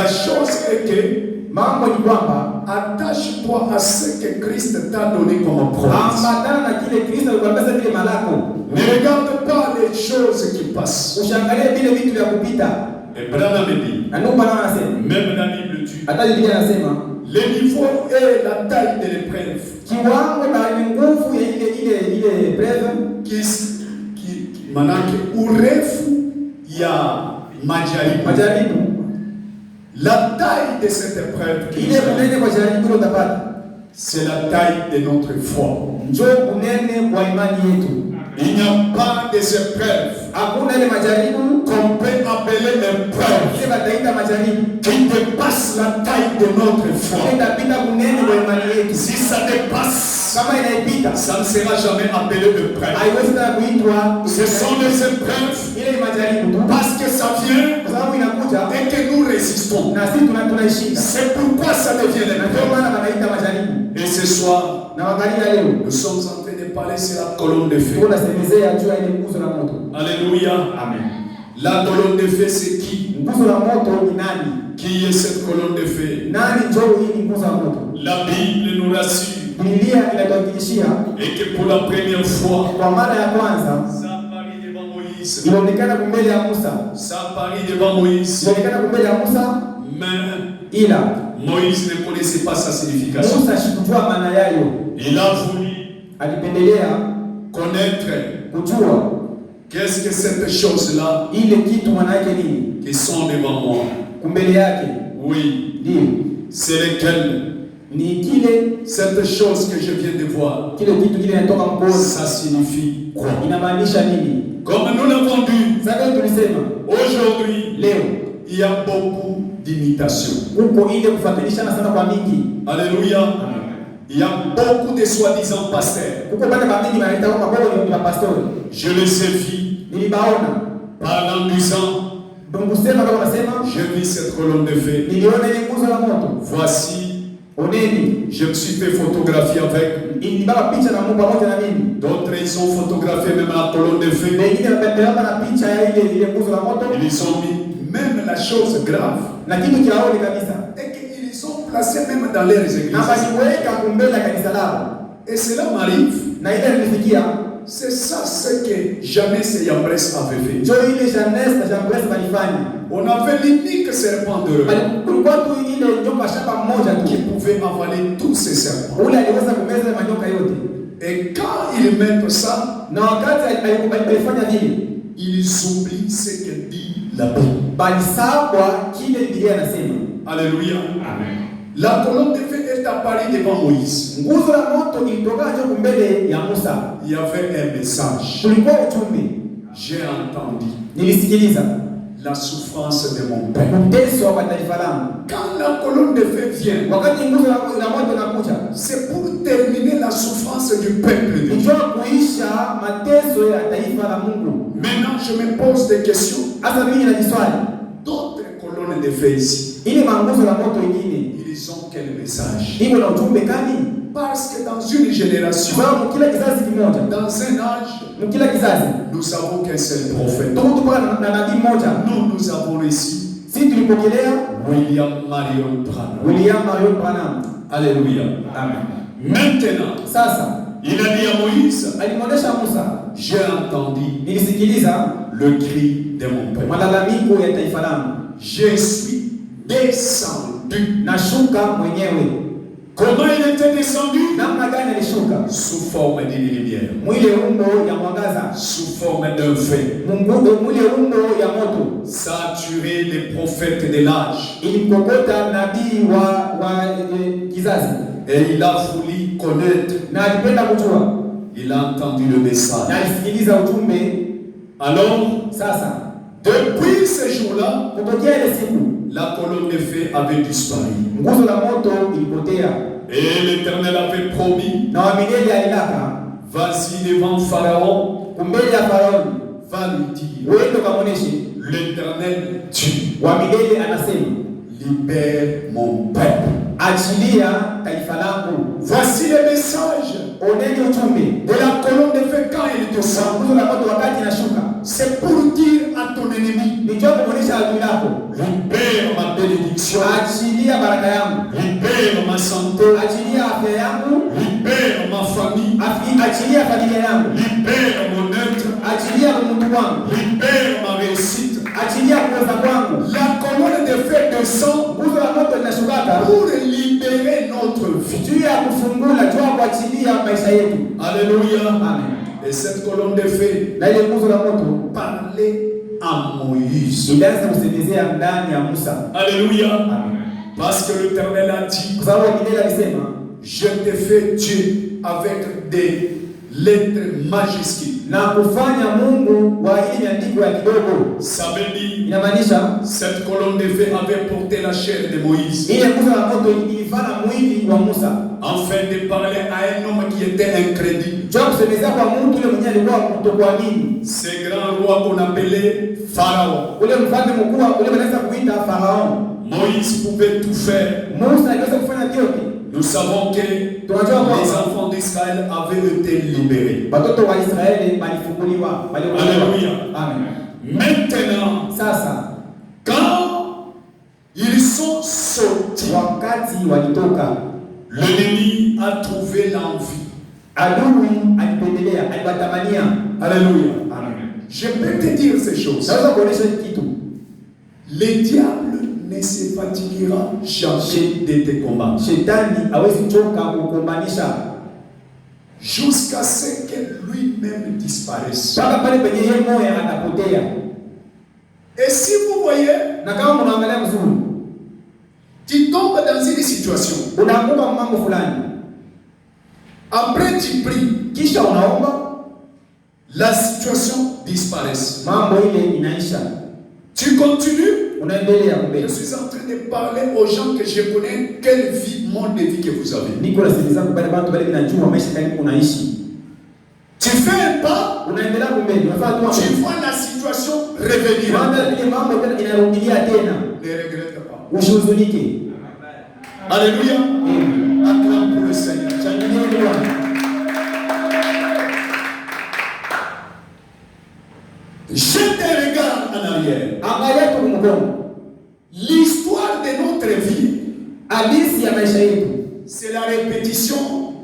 La chose est que mambo ni kwamba attache-toi à ce que Christ t'a donné comme promesse. Ambatana na kile Kristo alikwambia vile malako. Ne regarde pas les choses qui passent. Usiangalie vile vitu vya kupita. Et Branham dit, même la Bible dit, le niveau et la taille de l'épreuve qui manake urefu ya majaribu. La taille de cette épreuve, c'est la taille de notre foi. Il n'y a pas des épreuves qu'on peut appeler épreuves qui dépassent la taille de notre foi. Si ça dépasse, ça ne sera jamais appelé épreuve. Ce sont des épreuves parce que ça vient et que nous résistons. C'est pourquoi ça devient l'épreuve. Et ce soir, nous sommes en train de parler sur la colonne de feu. Alléluia. Amen. La colonne de feu, c'est qui? Qui est cette colonne de feu? La Bible nous rassure. Et que pour la première fois, ça apparaît devant Moïse. Ça apparaît devant Moïse. Mais Moïse ne connaissait pas sa signification. Il a voulu connaître qu'est-ce que cette chose-là qui sont devant moi. Oui. C'est lequel? Cette chose que je viens de voir, ça signifie quoi? Comme nous l'avons dit, aujourd'hui, il y a beaucoup d'imitations. Alléluia. Il y a beaucoup de soi-disant pasteurs. Je les ai vus parlant du sang. Je vis cette colonne de feu. Voici, je me suis fait photographier avec. D'autres ils ont photographié même la colonne de feu. Ils ont mis même la chose grave. Et qu'ils ont placé même dans leurs églises. Et cela m'arrive. C'est ça ce que jamais ces Yambres avaient fait. On avait l'unique serpent de Dieu qui pouvait avaler tous ces serpents. Et quand ils mettent ça, ils oublient ce que dit la Bible. Alléluia. Amen. La colonne de feu est apparue devant Moïse. Il y avait un message. J'ai entendu la souffrance de mon père. Quand la colonne de feu vient, c'est pour terminer la souffrance du peuple de Dieu. Maintenant, je me pose des questions. D'autres colonnes de feu ici, ils ont quel message? Parce que dans une génération, dans un âge, nous savons qu'un seul prophète. Nous avons reçu William Marion Branham. Alléluia. Amen. Maintenant, il a dit à Moïse, j'ai entendu le cri de mon père. Je suis descendu. Comment il était descendu? Sous forme d'une lumière. Sous forme d'un feu. Ça a tué les prophètes de l'âge. Et il a voulu connaître. Il a entendu le message. Alors, depuis ce jour-là, la colonne de feu avait disparu. Et l'Éternel avait promis, vas-y devant Pharaon, va lui dire, l'Éternel tue, libère mon peuple. Voici le message de la colonne de feu quand il descend. C'est pour dire à ton ennemi, libère ma bénédiction. Achilia baraka yangu. Libère ma santé. Achilia afya yangu. Libère ma famille. Achilia familia yangu. Libère mon être. Achilia mtu wangu. Libère ma réussite. Achilia kuweza kwangu. La colonne de feu descend Nguzo la moto linashuka pour libérer notre vie. juu ya kufungula, juu ya kuachilia maisha yetu. Alléluia. Amen. Et cette colonne de feu Na ile nguzo la moto parlait à Moïse. ilianza kusemezea ndani ya Musa. Alléluia. Amen. Parce que l'Éternel a dit, Kwa sababu Biblia inasema, je te fais Dieu avec des lettres majuscules. na kufanya Mungu wa ile andiko ya kidogo. Ça veut dire, Inamaanisha cette colonne de feu avait porté la chair de Moïse, ile nguzo la moto ilifanya mwili wa Musa. afin de parler à un homme qui était incrédule. Jua kusemezea kwa mtu yule mwenye alikuwa kutokuamini. Ce grand roi qu'on appelait Pharaon. Ule mfalme mkuu ule wanaweza kuita Farao. Moïse pouvait tout faire. Musa aliweza kufanya vyote. Nous savons que les enfants d'Israël avaient été libérés. Watoto wa Israeli walifunguliwa, Alléluia. Amen. Maintenant, Sasa quand ils sont sortis, wakati walitoka, l'ennemi a trouvé l'envie. adui alipendelea, aliwatamania. Alléluia. Amen. Je peux te dire ces choses. Naweza kuonesha kitu. Le diable ne se fatiguera jamais de te combattre. Shetani hawezi choka kukombanisha Jusqu'à ce que lui-même disparaisse. mpaka pale penye yeye moyo anapotea. Et si vous voyez, Na kama mnaangalia mzuri, tu tombes dans une situation. unaanguka mambo fulani, Après tu pries, kisha unaomba, la situation disparaît. mambo ile inaisha, Tu continues. unaendelea Je mbele. suis en train de parler aux gens que je connais. Quelle vie, mode de vie que vous avez. Niko nasikiliza kubali watu wale ninajua maisha karibu unaishi. Tu fais un pas, Unaendelea mbele, unafanya tu tu mambo. vois la situation revenir. Maana ile mambo tena inarudia tena. Ne regrette pas. Usihuzunike. Alléluia. Acclame pour le Seigneur. Shangilia Bwana. Jette un regard en arrière. Angalia tu mkono. L'histoire de notre vie, Hadithi ya maisha yetu c'est la répétition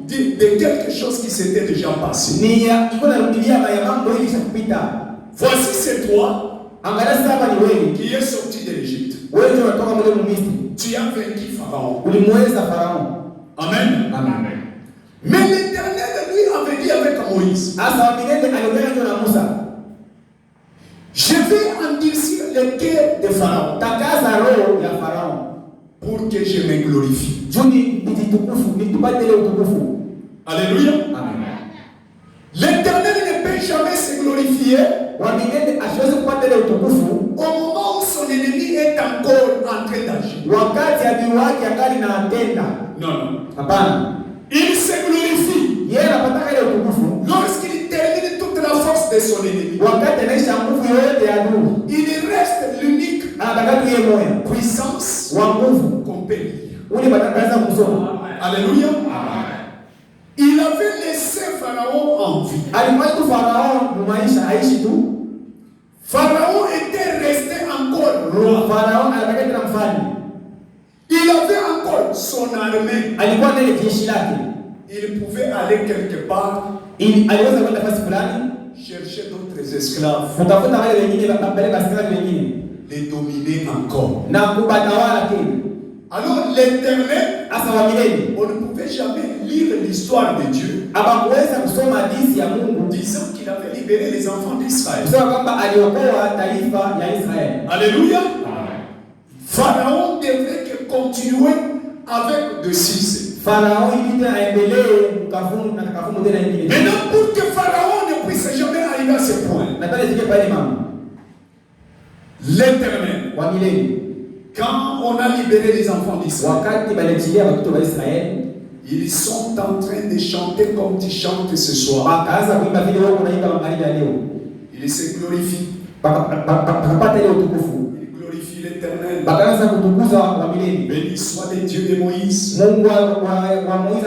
de quelque chose qui s'était déjà passé. ni ya iko narudia ya mambo ili kupita. Voici c'est toi Angalia sasa hapa ni wewe. qui es sorti de l'Égypte. Wewe ndio unatoka mle Misri. Tu as vaincu Pharaon. Ulimweza Farao. Amen. Amen. Mais l'Éternel, lui, avait dit avec Moïse, Asa milele aliongea na Musa. je vais endurcir le cœur de Pharaon Takaza roho ya Farao. pour que je me glorifie. Juni nitukufu, nitupate ile utukufu. Alléluia. Amen. L'Éternel ne peut jamais se glorifier Wa milele asiweze kupata ile utukufu au moment où son ennemi est encore en train d'agir. wakati adui wake angali na atenda. Non, non. Hapana. Il se glorifie Yeye anapata ile utukufu lorsqu'il termine toute la force de son ennemi. wakati anaisha nguvu yote ya adui. Il reste l'unique Anataka tu yeye moyo puissance wa nguvu qu'on peut lire. ule batakaza kusoma. Alléluia. Il avait laissé Pharaon en vie. Alimwacha tu Farao mumaisha aishi tu. Pharaon était resté encore roi. Farao alibaki tena mfalme. Il avait encore son armée. Alikuwa na ile jeshi lake. Il pouvait aller quelque part Aliweza kwenda nafasi fulani chercher d'autres esclaves, kutafuta wale wengine wale basikari wengine les dominer encore. na kubatawala tena. Alors l'Éternel, Asa wa milele on ne pouvait jamais lire l'histoire de Dieu hapakuweza kusoma hadithi ya Mungu disant qu'il avait libéré les enfants d'Israël. kusema kwamba aliokoa taifa ya Israeli. Alléluia. Pharaon devait que continuer avec de six. Farao ilibidi aendelee mkafumu na kafumu tena ingine. Maintenant, pour que Pharaon ne puisse jamais arriver à ce point, Na pale zike pale mama l'Éternel, wa milele quand on a libéré les enfants d'Israël, wakati baliachilia watoto wa Israeli ils sont en train de chanter comme tu chantes ce soir. wakaanza kuimba vile wao wanaimba magharibi ya leo. Ils se glorifient. Pakapata ile utukufu. Ils glorifient l'Éternel. Bakaanza kutukuza wa milele. Béni soit le Dieu de Moïse. Mungu wa Moizi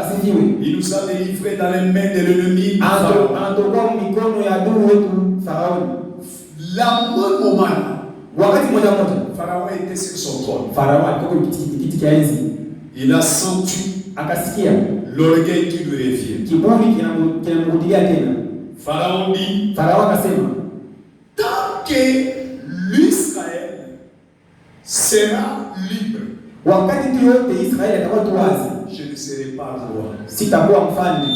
asifiwe. Il nous a délivrés dans les mains de l'ennemi. Anatoka mikono ya adui wetu Farao. La même moment, Wakati moja moja Pharaon était sur son trône. Farao alikuwa kiti cha enzi. Il a senti Akasikia l'orgueil qui lui revient. kiburi kinamrudia tena. Pharaon dit, Farao akasema, tant que l'Israël sera libre, wakati tu yote Israeli atakuwa tu wazi, je ne serai pas roi. sitakuwa mfalme.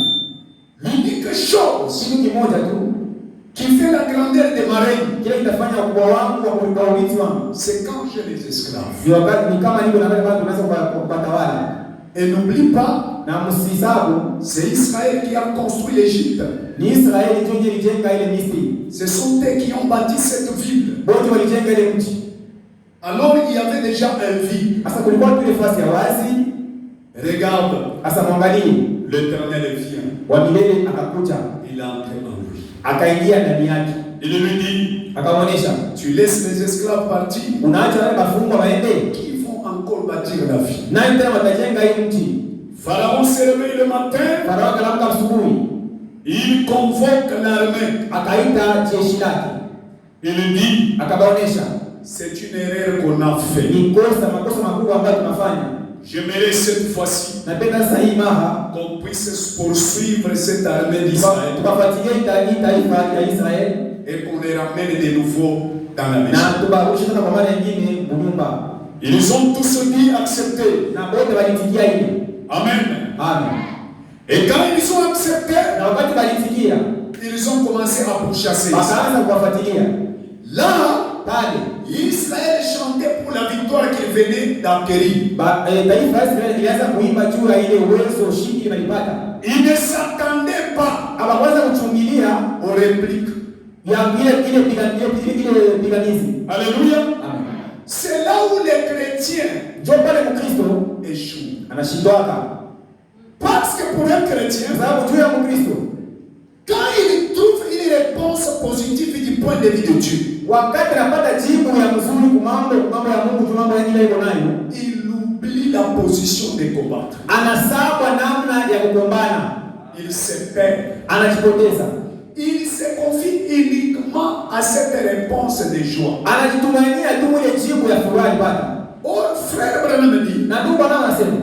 L'unique chose Kitu kimoja tu qui fait la grandeur de ma règne, kile kitafanya ukubwa wangu wa urithi wangu c'est quand j'ai les esclaves. ni wakati, ni kama niko na wale watu wanaweza kuwatawala. Et n'oublie pas, Na msisabu, c'est Israël qui a construit l'Égypte. ni Israeli ndio ilijenga ile Misri. Ce sont eux qui ont bâti cette ville. Wote walijenga ile mji. Alors il y avait déjà un vide. Sasa kulikuwa tu ile nafasi ya wazi. Regarde, Sasa mwangalie, l'Éternel vient. wa milele akakuja, Il entre en lui. akaingia ndani yake. Il lui dit, Akamwonyesha, tu laisses les esclaves partir, unaacha wale wafungwa waende? qui vont encore bâtir la ville. Nani tena watajenga hii mji? Pharaon s'est réveillé le matin, Farao akaamka asubuhi, il convoque l'armée. akaita jeshi lake. Il dit, Akabaonesha, c'est une erreur qu'on a fait. ni makosa makubwa ambayo tunafanya. J'aimerais cette fois-ci Napenda sasa hii maha qu'on puisse poursuivre cette armée d'Israël tukafuatilia taifa ya Israeli et qu'on les ramène de nouveau dans la maison. na tubarudishe tena kwa mara nyingine munyumba. Ils ont tous dit accepter. Na wote walitikia ile. Amen. Amen. Et quand ils ont accepté, Na wakati walitikia, ils ont commencé à pourchasser. wakaanza kuwafuatilia. Là, Pale Israël chantait pour la victoire qu'il venait d'acquérir. taifa la Israeli ilianza kuimba juu ya ile uwezo ushindi walipata. Ils ne s'attendaient pas Hawakuanza kuchungilia aux répliques. ya ile piganizi. Alléluia. Amen. C'est là où les chrétiens Ndio pale Mkristo échouent. anashindwaka. Parce que pour un chrétien, Kwa sababu juu ya Mkristo, quand il trouve une réponse positive du point de vue de Dieu, wakati anapata jibu ya mzuri kwa mambo ya Mungu, mambo ya ile iko nayo, il oublie la position de combattre. anasahau namna ya kugombana, Il se perd. anajipoteza, Il se confie uniquement à cette réponse de joie. anajitumainia tu ile jibu ya furaha alipata. Or, frère Branham dit, Na ndugu bwana anasema,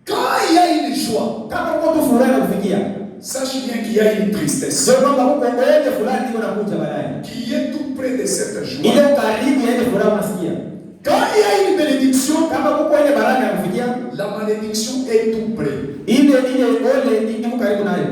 quand il y a une joie, kama uko tu furaha na kufikia, sache bien qu'il y a une tristesse sio kwamba uko ngoje fulani ndio nakuja baadaye. qui est tout près de cette joie. Ile karibu ya ile furaha unasikia. Quand il y a une bénédiction, Kama uko ile baraka ya kufikia, la malédiction est tout près. ile ole iko karibu nayo.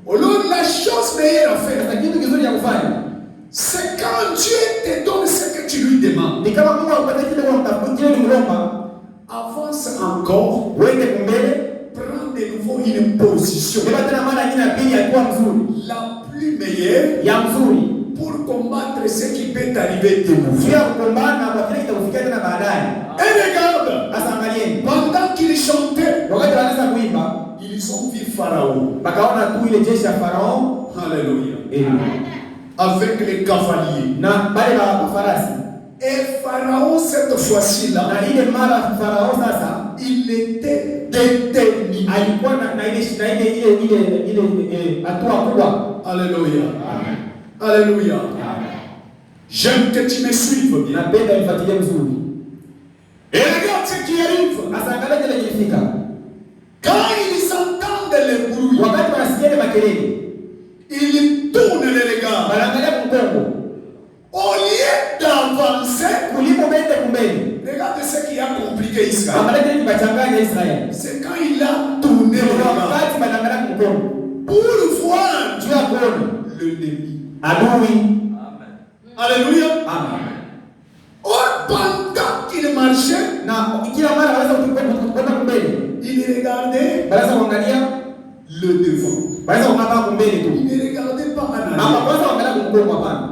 Alors, la chose meilleure à faire, Sasa kitu kizuri ya kufanya c'est quand Dieu te donne ce que tu lui demandes. ni kama Mungu akupatia kile unamtafutia ni mlomba, Avance encore, uende kumbele, prends de nouveau une position ndio tena mara nyingine ya pili alikuwa mzuri, la plus meilleure ya mzuri. pour combattre ce qui peut t'arriver de nouveau. Sio kugombana kwa kile kitakufikia tena baadaye. Et regarde, Sasa angalieni, pendant qu'ils chantaient, wakati wanaanza kuimba, ils ont vu Pharaon. wakaona tu ile jeshi ya Farao Alléluia. eh, Avec les cavaliers. na bale ba farasi. Et Pharaon, cette fois-ci-là, Na ile mara Farao sasa il était déterminé. alikuwa na ile hatua kubwa. Alléluia. Alléluia. J'aime que tu me suives bien. Napenda nifuatilie mzuri. Et regarde ce qui arrive. Sasa angalia kile kilifika. Quand ils entendent le bruit, Wakati wanasikia ile makelele, ils tournent le regard. wanaangalia mkongo. Au lieu d'avancer, Kuliko bende kumbele. regarde ce qui a compliqué Israël. Angalia kile kibachanganya Israeli. C'est quand il a tourné le regard Wakati wanaangalia mkongo. pour voir Juu ya kuona l'ennemi. adui. Alléluia. Amen. Or, pendant qu'il marchait, Na kila mara wanaweza kwenda kumbele. il regardait Wanaweza kuangalia le devant. wanaweza kuangalia kumbele tu. Il ne regardait pas en Ama arrière. kwanza waangalia mkongo hapana.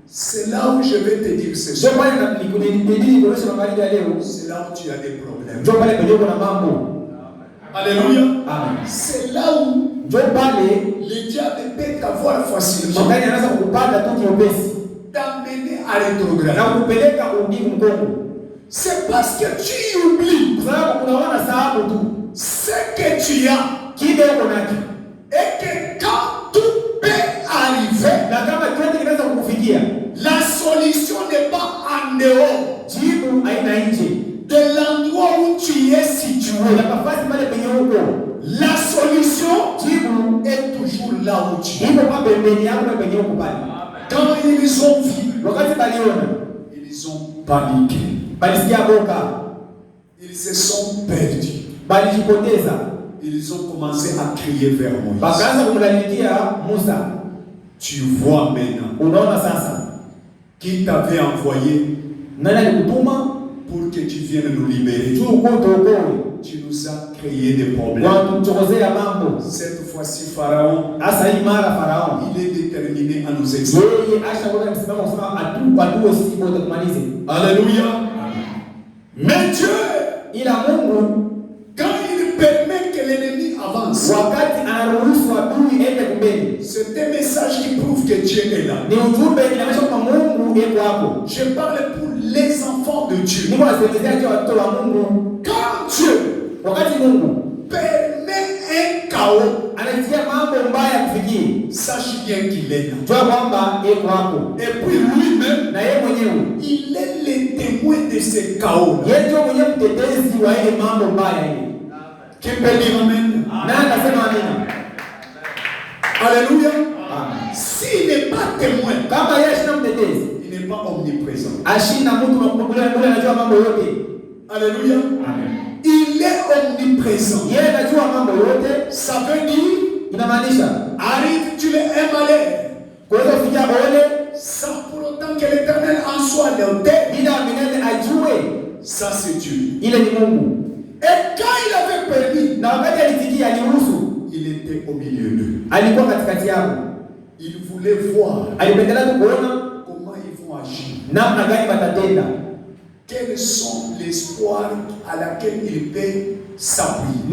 C'est là où je vais te dire ce Ndio soir. pale nikuonyesha magharibi ya leo. C'est là où tu as des problèmes. Ndio pale penye kuna mambo. Alléluia. Amen. C'est là où Ndio pale le diable peut t'avoir facilement, shetani anaweza kukupanda tu kiopesi t'amener à rétrograde. na kukupeleka urudi mkongo. C'est parce que tu oublies Kwa sababu kuna wana sababu tu ce que tu as kile uko nacho. et que quand tout peut arriver, Na kama kitu kinaweza kukufikia, la solution n'est pas en dehors. jibu situé, la solution est toujours là où tu es. Quand ils ont vu, ils ont paniqué. Ils se sont perdus. Ils ont commencé à crier vers Moïse. Tu vois maintenant qu'il t'avait envoyé pour que tu viennes nous libérer. Tu nous as créé des problèmes. Cette fois-ci, Pharaon, il est déterminé à nous exterminer. Alléluia. Mais Dieu, quand il permet que l'ennemi avance, c'est un message qui prouve que Dieu est là. Je parle pour les enfants de Dieu. Quand Dieu permet un chaos, sache bien qu'il est là. Et puis lui-même, il est le témoin de ce chaos. Qui peut dire amen? Alléluia. S'il n'est pas témoin, il n'est pas omniprésent. Alléluia. Il est omniprésent. Ça veut dire, arrive, tu le aimes aller, sans pour autant que l'Éternel en soit l'auteur. Ça c'est Dieu. Et quand il avait permis, il était au milieu d'eux. Il voulait voir comment ils vont agir. Quels sont les espoirs à laquelle il peut s'appuyer.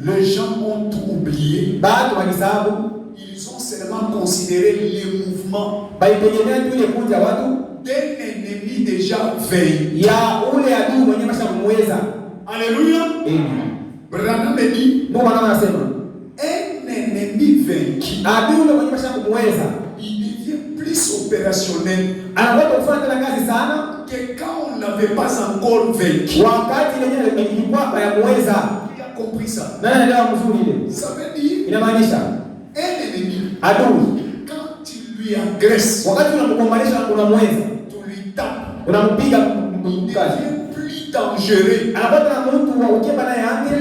Les gens ont tout oublié. Ils ont seulement considéré les mouvements d'un ennemi déjà vaincu. Alléluia. Branham dit, un ennemi vaincu, il devient plus opérationnel que quand on n'avait pas encore vaincu. Il a compris ça. Ça veut dire, un ennemi, quand tu lui agresses, tu lui tapes, il devient plus dangereux,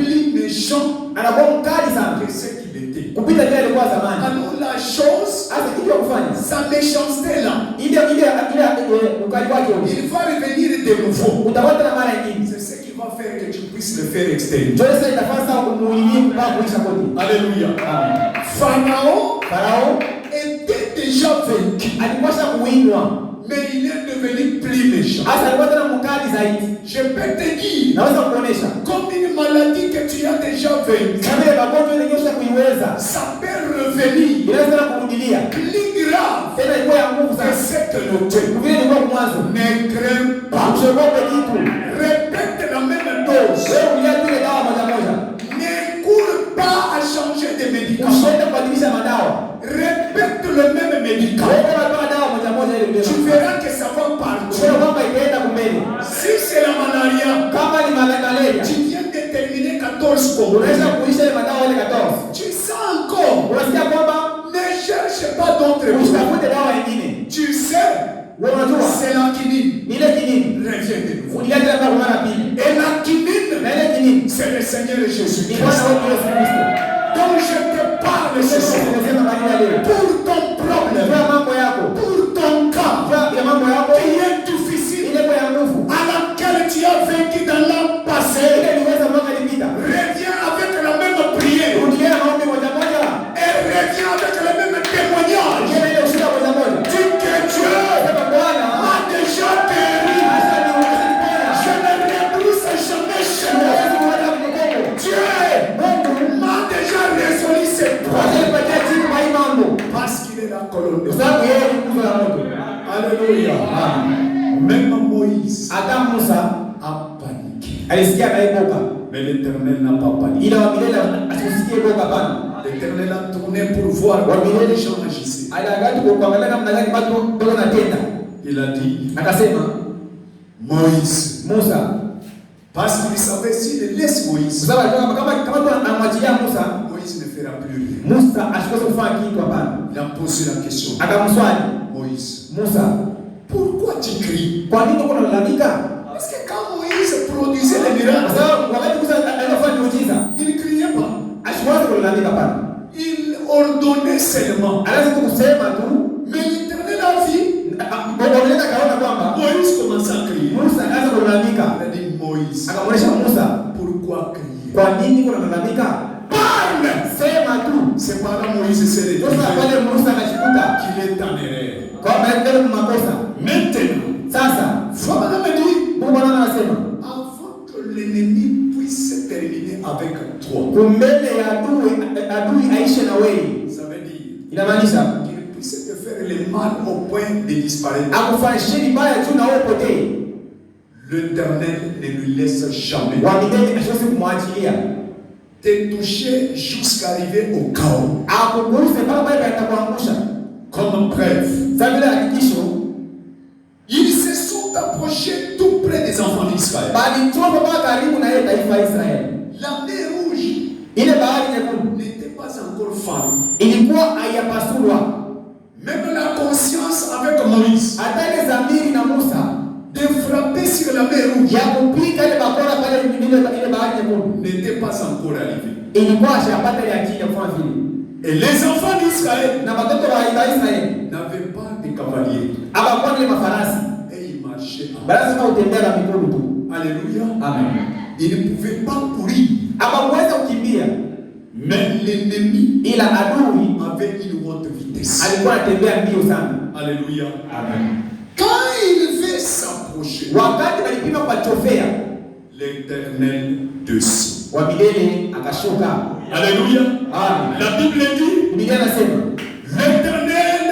plus méchant que ce qu'il était. Alors la chose, sa méchanceté là, il va revenir de nouveau. C'est ce qui va faire que tu puisses le faire extérieur. Alléluia. Pharaon était déjà vaincu, mais il est devenu plus méchant. Je peux te dire, comme une maladie que tu as déjà vaincu, ça peut revenir plus grave que cette note. Ne crains pas. Répète la même dose. Ne cours pas à changer de médicament. Répète le même médicament. Tu verras que ça va partir. Si c'est la malaria, tu viens de terminer 14 combinaisons. Tu sens encore. Ne cherche pas d'autres choses. Tu sais, c'est la quinine. Reviens de nouveau. Et la quinine, c'est le Seigneur Jésus-Christ. Donc je te parle ce soir pour ton problème, pour ton cas qui est difficile, à laquelle tu as vécu dans l'an passé. Reviens avec la même prière et reviens avec le même témoignage. Dis que Dieu m'a déjà guéri. Je ne repousse jamais chez moi. Dieu m'a déjà résolu ses problèmes parce qu'il est la colonne de Dieu. Alléluia. Même Moïse a paniqué. Mais l'Éternel n'a pas paniqué. L'Éternel a tourné pour voir comment les gens agissaient. Il a dit, Moïse, Parce qu'il savait s'il laisse Moïse, Sababu kama anamwachilia Musa, Moïse ne fera plus rien. Musa ashikose kufanya kitu hapana. Il a posé la question. Akamswali Moïse, Musa, pourquoi tu cries? kwa nini uko unalalamika? Parce que quand Moïse produisait les miracles, Sababu wakati Musa alifanya miujiza, il ne criait pas. ashikose kulalamika hapana. Il ordonnait seulement. Anaweza tu kusema tu, Mais l'Éternel a vu. Bwana akaona kwamba Moïse commence à crier. Musa anaanza kulalamika. Il a dit Moïse, Akamwonyesha Musa, pourquoi crier? kwa nini uko unalalamika? Parle! Sema tu. C'est pendant Moïse s'est Ndio retrouvé pale Musa akashikuta qu'il est en erreur. kwamba ndio makosa. Maintenant, Sasa, Fabana me dit, Mungu Bwana anasema, avant que l'ennemi puisse terminer avec toi, kumbele ya adui aishe na wewe. ça veut dire Inamaanisha qu'il puisse te faire le mal au point de disparaître. akufanyishie vibaya tu na wewe potee. L'Éternel ne lui laisse jamais Wa milele asiwezi kumwachilia. te toucher jusqu'à arriver au chaos. Akuguse mpaka pale atakuangusha. Comme preuve, Sasa vile hakikisho, ils se sont approchés tout près des enfants d'Israël. bali tupo mpaka karibu na yeye taifa la Israeli. La mer rouge Ile bahari nyekundu n'était pas encore farouche. ilikuwa haijapasuliwa. Même la conscience avec Moïse Hata ile dhamiri na Musa de frapper sur la mer rouge ya kupika ile bakora pale ile bahari nyekundu n'était pas encore arrivée. ilikuwa hashapata ile akili ya kufanya vile. Et les enfants d'Israël Na watoto wa Israeli n'avaient pas de cavaliers. hawakuwa ile mafarasi. Et ils marchaient. Bali sema utembea na miguu tu. Alléluia. Amen. Ils ne pouvaient pas courir. Hawakuweza kukimbia. Mais l'ennemi Ila adui avait une haute vitesse. alikuwa anatembea mbio sana. Alléluia. Amen. Quand il veut s'approcher, Wakati walipima kwa chofea, l'Éternel descend. wa milele akashuka. Alléluia. Amen. La Bible dit, Biblia inasema l'Éternel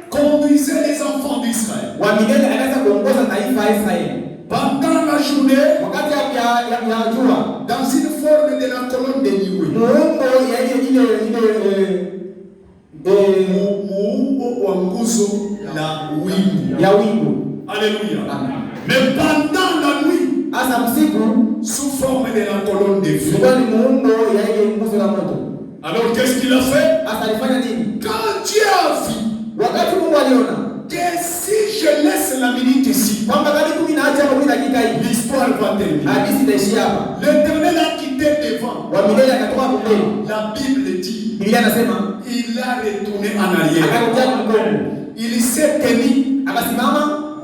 conduisait les enfants d'Israël. wa milele anaweza kuongoza taifa la Israeli Pendant la journée, wakati ya jua, dans une forme de la colonne de nuée. muumbo ya Muumbo wa nguzo la wingu. ya wingu. Alléluia. Amen. Mais pendant la nuit, Asa msiku sous forme de la colonne de feu. ilikuwa ni muumbo ya ile nguzo la moto. Alors qu'est-ce qu'il a fait? Asa alifanya nini? Quand Dieu a vu Wakati Mungu aliona que si je laisse la minute ici, kwamba karibu mimi naacha kwa dakika hii, l'histoire va terminer. hadithi itaishia hapa. L'Éternel a quitté devant. Wa milele akatoka kumbele. La Bible dit, Biblia inasema il a retourné en arrière. akarudia mgongo. Il s'est tenu Akasimama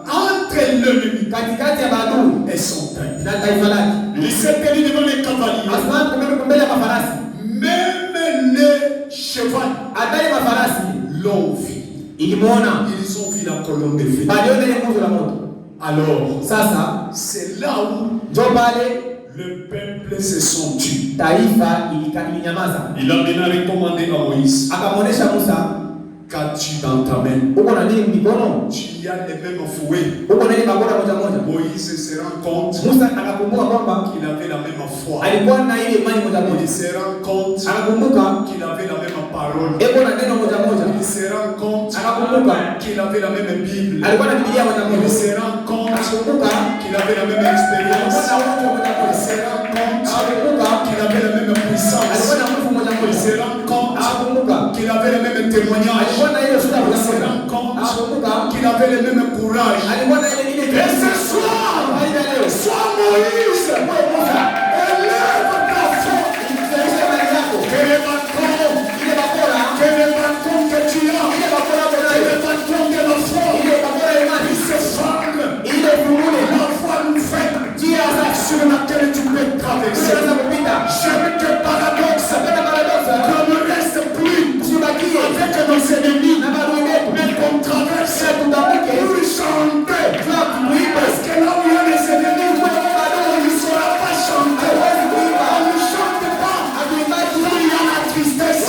entre l'ennemi katikati ya maadui et son peuple. na taifa lake. Il s'est tenu devant les cavaliers. Asimama kumbele ya mafarasi. Même les chevaux Hata ile mafarasi l'ont vu. ilimuona. Ils ont vu la colonne de feu. Baliona ile nguzo la moto. Alors, Sasa c'est là où ndio pale le peuple se sont tus. taifa ilinyamaza. Il a maintenant recommandé à Moïse, Akamwonyesha Musa, qu'as-tu dans ta main? uko na nini mikono? Tu y as les mêmes fouets. Uko na ile bakora moja moja. Moïse se rend compte Musa akakumbuka kwamba qu'il avait la même foi. alikuwa na ile imani moja moja. Il se rend compte Akakumbuka qu'il avait la même parole. eko na neno moja moja. Il se rend compte Akakumbuka qu'il avait la même Bible. alikuwa na Biblia moja Il moja. se rend compte Akakumbuka qu'il avait la même expérience. alikuwa na watu moja Il moja. se rend compte Akakumbuka qu'il avait la même puissance. alikuwa na nguvu moja Il se moja. rend compte Akakumbuka qu'il avait le même témoignage. alikuwa na ile shuhuda Il moja se moja. rend compte Akakumbuka qu'il avait le même courage. alikuwa na ile Et ce soir, sois Moïse, élève ta foi. Que les bâtons que tu as, que les bâtons de la foi, ils se fendent. La foi nous fait sur laquelle tu peux traverser. J'aime que paradoxe qu'on ne reste plus avec nos ennemis, mais qu'on traverse pour chanter. Parce que là où il y a les ennemis, on ne saura pas chanter. On ne chante pas. Là il y a la tristesse.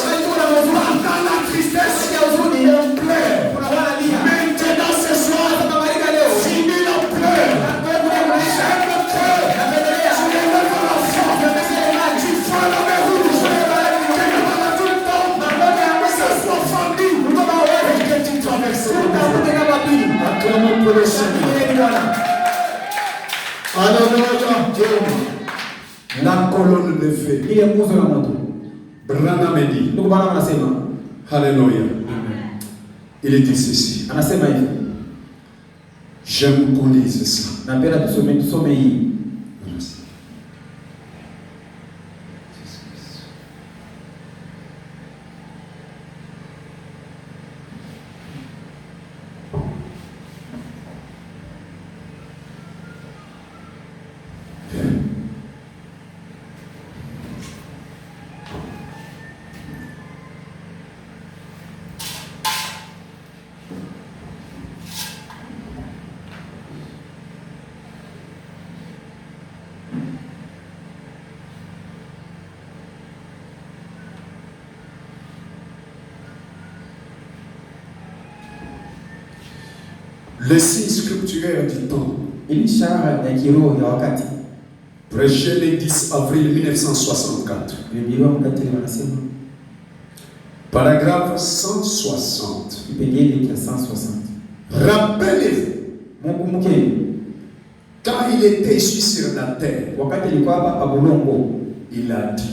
Dans la tristesse, on pleure. Maintenant ce soir, finis la pleure. J'aime que tu élèves la foi. Tu fais la mer rouge. Que le maladie tombe. Ça soit fendu. Et que tu traverses. Acclamons pour le Seigneur. Alléluia. La colonne de feu. Ile nguzo la moto. Branham dit. Ndugu Branham anasema. Alléluia. Il dit ceci. Anasema hivi. J'aime qu'on lise ça. Napenda tusome hii. Le signe scripturaire du temps. Ishara ya kiroho ya wakati. Prêché le 10 avril 1964. Paragraphe 160. Rappelez-vous, quand il était ici sur la terre, il a dit,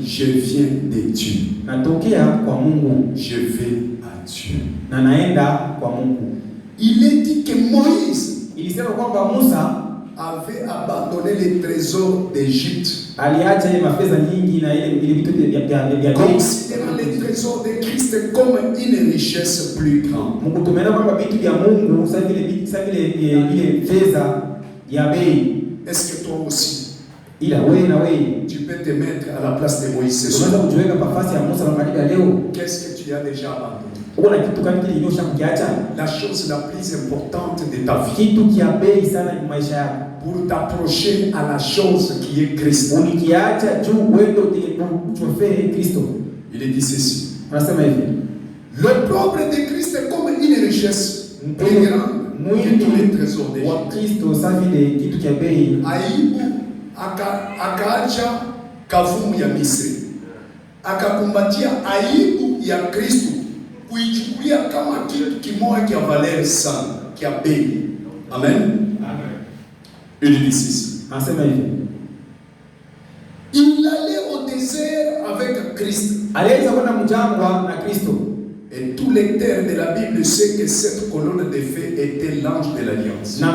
je viens de Dieu. Je vais à Dieu. Il est dit que Moïse avait abandonné les trésors d'Égypte, considérant les trésors de Christ comme une richesse plus grande. Est-ce que toi aussi tu peux te mettre à la place de Moïse ce soir? Qu'est-ce que tu as déjà abandonné? La chose la plus importante de ta vie, pour t'approcher à la chose qui est Christ. Il est dit ceci. Le pauvre de Christ est comme une richesse plus grande que tous les trésors d'Égypte. Aibu akaacha kavumu ya Misri, akakumbatia aibu ya Kristo, kuichukulia kama kitu kimoja kia valeur sana, kia bei. Amen. Il dit ceci. Il allait au désert avec Christ. Et tout lecteur de la Bible sait que cette colonne de feu était l'ange de l'alliance. Le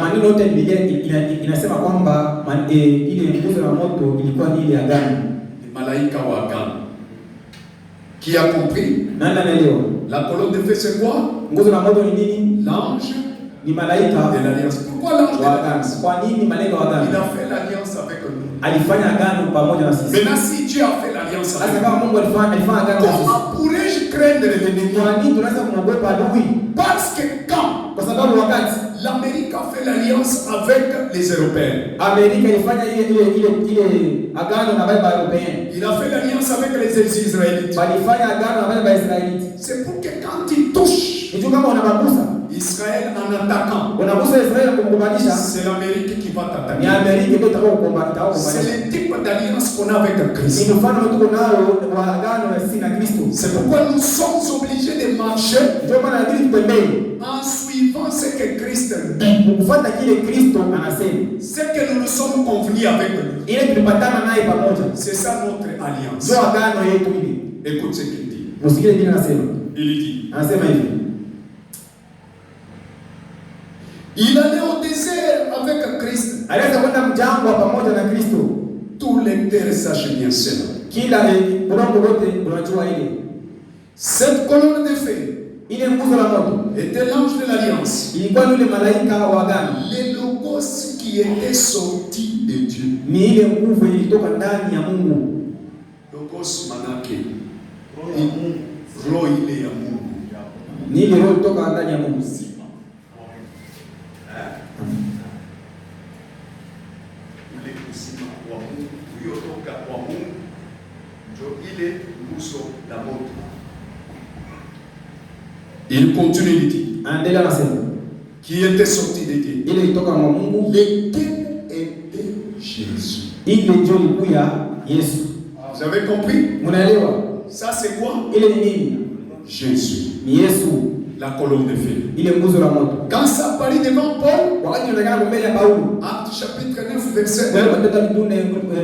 malaika wa agano. Qui a compris? La colonne de feu c'est quoi? L'ange de l'alliance. Pourquoi l'ange de l'alliance? Il a fait l'alliance avec nous. Maintenant si Dieu a fait l'alliance avec nous, comment pourrais-je craindre l'ennemi? Parce que quand l'Amérique a fait l'alliance avec les Européens, il a fait l'alliance avec les Israélites. C'est pour que quand il touche Israël en attaquant, c'est l'Amérique qui va t'attaquer. C'est le type d'alliance qu'on a avec Christ. C'est pourquoi nous sommes obligés de marcher en suivant ce que Christ dit. Ce que nous nous sommes convenus avec lui. C'est ça notre alliance. Écoute ce qu'il dit. Il dit, il allait au désert avec Christ. Tous les terres sachent bien cela. Cette colonne de feu était l'ange de l'alliance. Les logos qui étaient sortis de Dieu. Logos manake. Roho ile ya Mungu. Il continue de dire qui était sorti de Dieu. Lequel était Jésus. Vous avez compris? Ça c'est quoi? Jésus. la colonne de feu. ile nguzo la moto. Quand ça apparaît devant Paul, Wakati inaonekana mbele ya Paulo, Actes chapitre 9, verset kwa 1, Matendo ya Mitume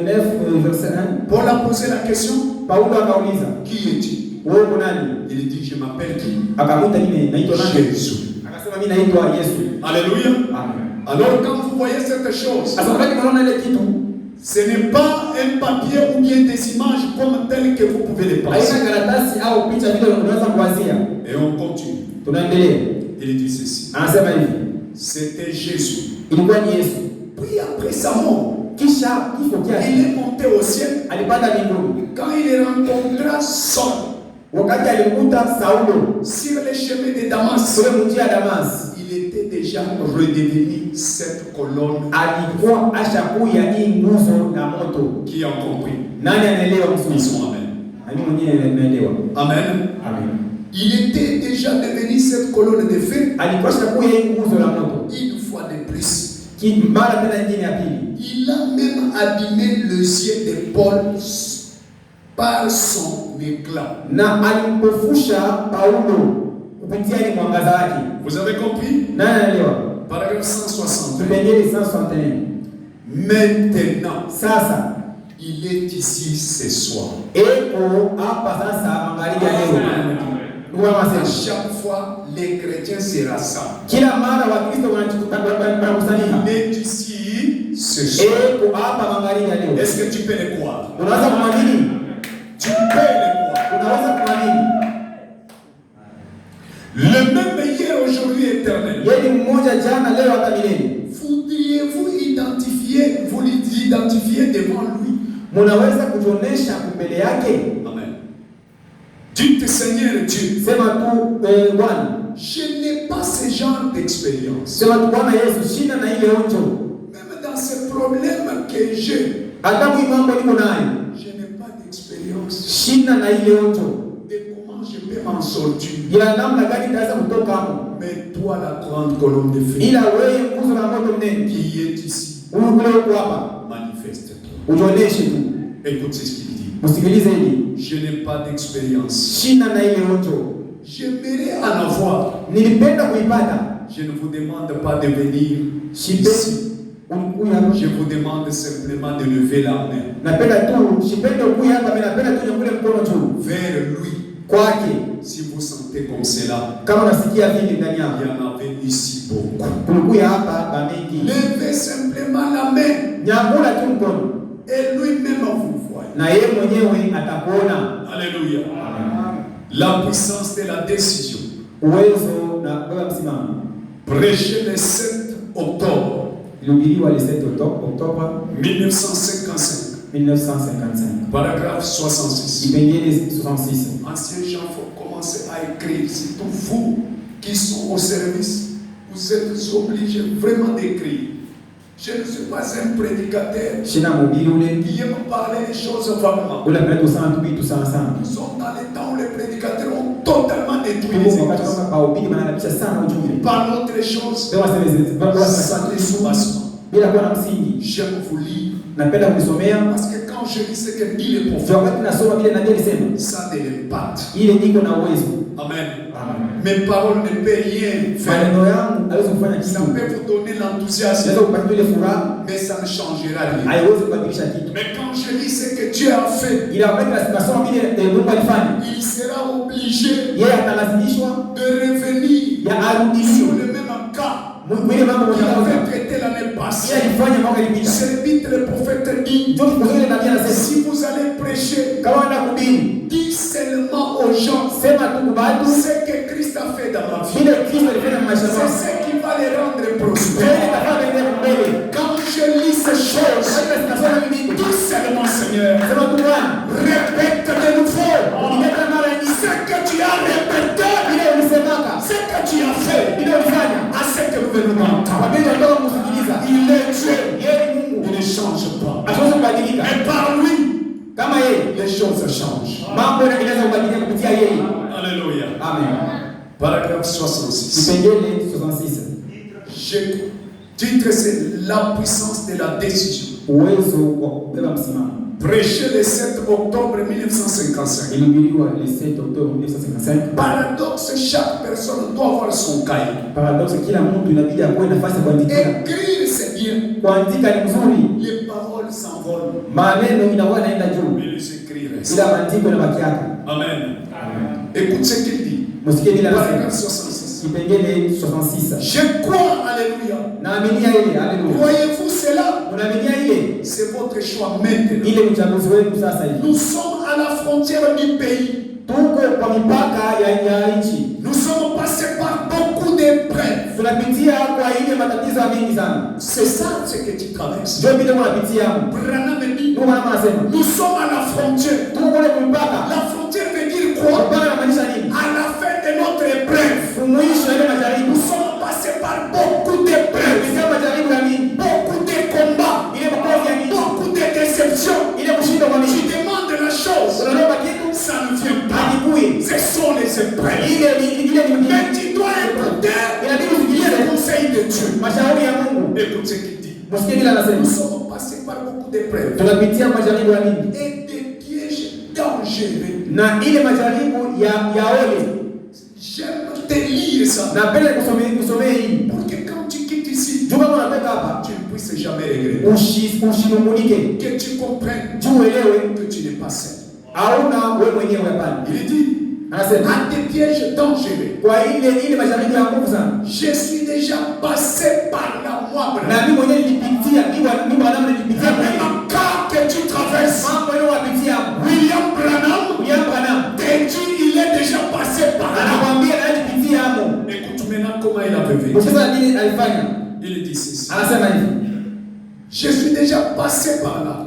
9 verset 1, Paul a posé la question, Paulo akauliza, qui es-tu? wewe uko nani? Il dit, je m'appelle qui? Akamwita mimi naitwa nani? Jésus. Akasema mimi naitwa Yesu. Alléluia. Amen. Alors quand vous voyez cette chose, Sasa wakati mnaona ile kitu, ce n'est pas un papier ou bien des images comme telles que vous pouvez les penser. haina karatasi au picha vile unaweza kuwazia. Et on continue. Tunaendelea. Il dit ceci. Anasema hivi, C'était Jésus. ilikuwa ni Yesu. Puis après sa mort, Kisha kifo chake il est monté au ciel. alipanda mbinguni. Quand il rencontra Saul Wakati alikuta Saulo sur les chemins de Damas, kule mji ya Damas, il était déjà redevenu cette colonne. alikuwa ashakuya hii nguzo la moto. Qui a compris? Nani anaelewa mzuri? Ils sont amen. Ani mwenyewe anaelewa. Amen. Amen. Il était déjà devenu cette colonne de feu Alikuwa ashakuya hii nguzo la moto. une fois de plus. Mara tena nyingine ya pili. Il a même abîmé les yeux de Paul par son éclat. Na alimpofusha Paulo kupitia ile mwangaza wake. Vous avez compris? Nani anaelewa? Paragraphe 161. Kipengele 161. Maintenant, Sasa il est ici ce soir. eko hapa sasa magharibi ya leo. À chaque fois, les chrétiens se rassemblent. Kila mara Wakristo wanakusanyika. Il est ici ce soir. Eko hapa magharibi ya leo. Est-ce que tu peux le croire? Unaweza kuamini? Tu peux le croire. Unaweza kuamini? Le même hier, aujourd'hui, éternel. Yeye ni mmoja jana, leo hata milele. Voudriez-vous l'identifier devant lui? Munaweza kujionesha mbele yake? Amen. Dites Seigneur Dieu. Sema tu Bwana. Je n'ai pas ce genre d'expérience. Sema tu Bwana Yesu, sina na ile onjo. Même dans ces problèmes que j'ai, Hata mwi mambo niko nayo. je n'ai pas d'expérience. Sina na ile onjo. Et comment je peux m'en sortir? Ila namna gani nitaweza kutoka hapo? Mais toi, la grande colonne de feu, Ila wewe nguzo la moto mnene. qui est ici, Ule uko hapa. manifeste-toi. Ujioneshe tu. Écoute ce qu'il dit. Usikilize hili. Je n'ai pas d'expérience. Sina na ile onjo. J'aimerais en avoir. Nilipenda kuipata. Je ne vous demande pas de venir Shipe. ici. Je vous demande simplement de lever la main Napenda tu, shipende ukuya hapa, mimi napenda tu nyangule mkono juu. vers lui. Kwake. Si vous sentez comme cela, Kama unasikia vile ndani yako. il y en avait ici beaucoup. Kulikuya hapa bamengi. Levez simplement la main Nyangula tu mkono. et lui-même vous voit. Na yeye mwenyewe atakuona. Alléluia. La puissance de la décision. Uwezo na baba msimamo. Prêché le 7 octobre Ilihubiriwa le 7 Oktoba 1955. 1955. Paragraphe 66. Kipengele 66. Anciens gens, il faut commencer à écrire. Surtout vous qui sont au service, vous êtes obligés vraiment d'écrire. Je ne suis pas un prédicateur Shina mobile ule. qui aime parler des choses vaguement. Ule mreto sana tubitu sana sana. Nous sommes dans les temps où les prédicateurs ont totalement détruit les Mungu wakati églises. kama bahubiri mananabisha sana ujumbe. Par d'autres choses, Ndio wasemeze. sans les soubassement. Bila kuwa na msingi. J'aime vous lire. Napenda kuisomea. Parce que quand je lis ce que dit le prophète, Wakati nasoma vile nabii alisema. ça a de l'impact. Ile niko na uwezo. Amen. Amen. Mes paroles ne peuvent rien faire. Maneno yangu haiwezi kufanya Ça kitu. peut vous donner l'enthousiasme, Naweza kupatia ile furaha, mais ça ne changera rien. haiwezi kubadilisha kitu. Mais quand je lis ce que Dieu a fait, Ila wakati nasoma vile Mungu alifanya, il sera obligé yeye atalazimishwa de revenir ya sur arudishwe le même cas mwile mambo qu'il avait moja traité l'année yeye passée. alifanya mwaka ilipita. C'est vite le prophète dit, Ndio kuzuri nabii anasema, si vous allez prêcher, kama wana kuhubiri, dis seulement aux gens sema tu kwa watu ce que Christ a fait dans ma vie. vile Kristo alifanya maisha C'est yao. ce qui va les rendre Wewe prospères. utafanya nini mbele? Quand je lis ces choses, Sasa tunasoma mimi. dis seulement Seigneur, Sema tu Bwana, répète de nouveau unileta mara nyingi ce que tu as répété, vile ulisemaka, ce que tu as fait vile ulifanya. à ce que nous venons d'entendre. Kwa vile tunataka kusikiliza. Il est Dieu, Yeye ni Mungu. il ne change pas. Hatuwezi kubadilika. Mais par lui, Kama yeye, les choses changent. mambo yanaweza kubadilika kupitia yeye. Alléluia. Amen. Paragraphe 66. Kipengele 66. Titre, c'est la puissance de la décision. uwezo wa kubeba msimamo. Prêché le 7 octobre 1955. Ilihubiriwa le 7 octobre 1955. Paradoxe, chaque personne doit avoir son cahier. Paradoxe, kila mtu inabidi akuwe nafasi ya kuandika. Écrire c'est bien. Kuandika ni mzuri. Les paroles s'envolent. Maneno inakuwa inaenda juu. Mais les écrits restent. Ila maandiko yanabaki yake. Amen. Écoute ce qu'il dit. Msikie bila Paragraphe 66. Kipengele 66. Je crois, alléluia. Naaminia ile, alléluia. Croyez-vous cela? Unaaminia ile? C'est votre choix maintenant. Ile uchaguzi wenu sasa hivi. Nous sommes à la frontière du pays. Tuko kwa mipaka ya nchi. Nous sommes passés par beaucoup d'épreuves. Tunapitia kwa ile matatizo mengi sana. C'est ça ce que tu traverses. Ndio vile unapitia. Branham dit, nous sommes à la frontière. Tuko kwa mipaka. La frontière veut dire quoi? À la fin de notre épreuve, nous sommes passés par beaucoup d'épreuves, beaucoup de combats, beaucoup de déceptions. Tu demandes la chose, ça ne vient pas. Ce sont les épreuves. Mais tu dois écouter les conseils de Dieu. Écoute ce qu'il dit. Nous sommes passés par beaucoup d'épreuves et des pièges dangereux. J'aime te lire ça. Pour que quand tu quittes ici, tu ne puisses jamais regretter. Que tu comprennes que tu n'es pas seul. Il dit, à des pièges dangereux. Je suis déjà passé par là, moi. Le même cas que tu traverses, William Branham, il est déjà passé par là. Écoute maintenant comment il a vécu. Il dit ceci. Je suis déjà passé par là.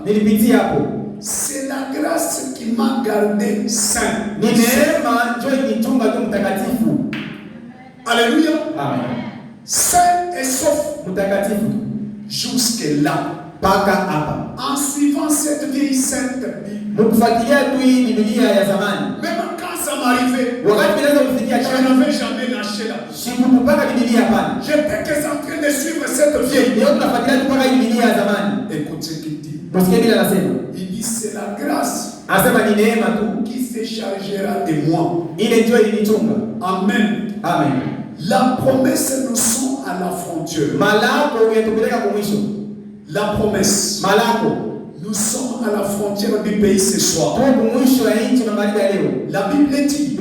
C'est la grâce qui m'a gardé saint. Alléluia. Saint et sauf. Jusque là. En suivant cette vieille sainte Bible. Même quand ça m'arrivait, je n'avais jamais lâché la Bible. J'étais que en train de suivre cette vieille Bible. Écoute ce qu'il dit. Il dit c'est la grâce qui se chargera de moi. Amen. La promesse, nous sommes à la frontière. La promesse. Nous sommes à la frontière du pays ce soir. La Bible dit,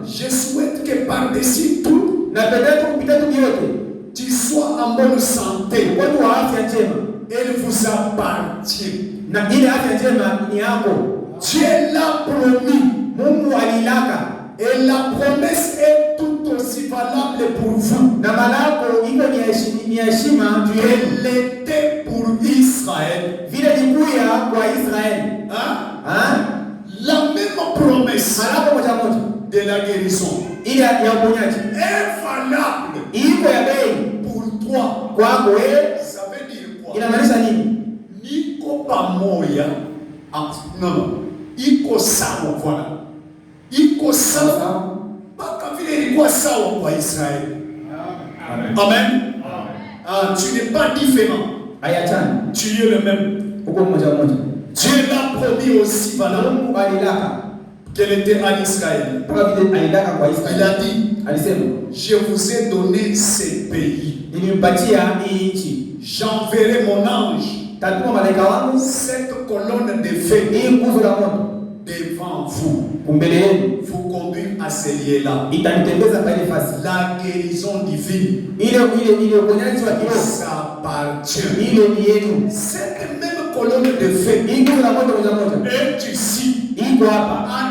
je souhaite que par-dessus tout, tu sois en bonne santé. Elle vous appartient. Dieu l'a promis. Et la promesse est tout aussi valable pour vous. Elle était pour Israël. La même promesse de la guérison est valable pour toi. Ça veut dire quoi? Niko pamoja. Non. Iko sawa, voilà. Iko sawa. Mpaka vile ilikuwa sawa kwa Israeli. Amen. Tu n'es pas différent. Tu es le même. Dieu l'a promis aussi, voilà. Qu'elle était à Israël. Il a dit, je vous ai donné ces pays. J'enverrai mon ange, cette colonne de feu devant vous, vous conduire à ces lieux-là. La guérison divine s'appartient. Cette même colonne de feu est ici en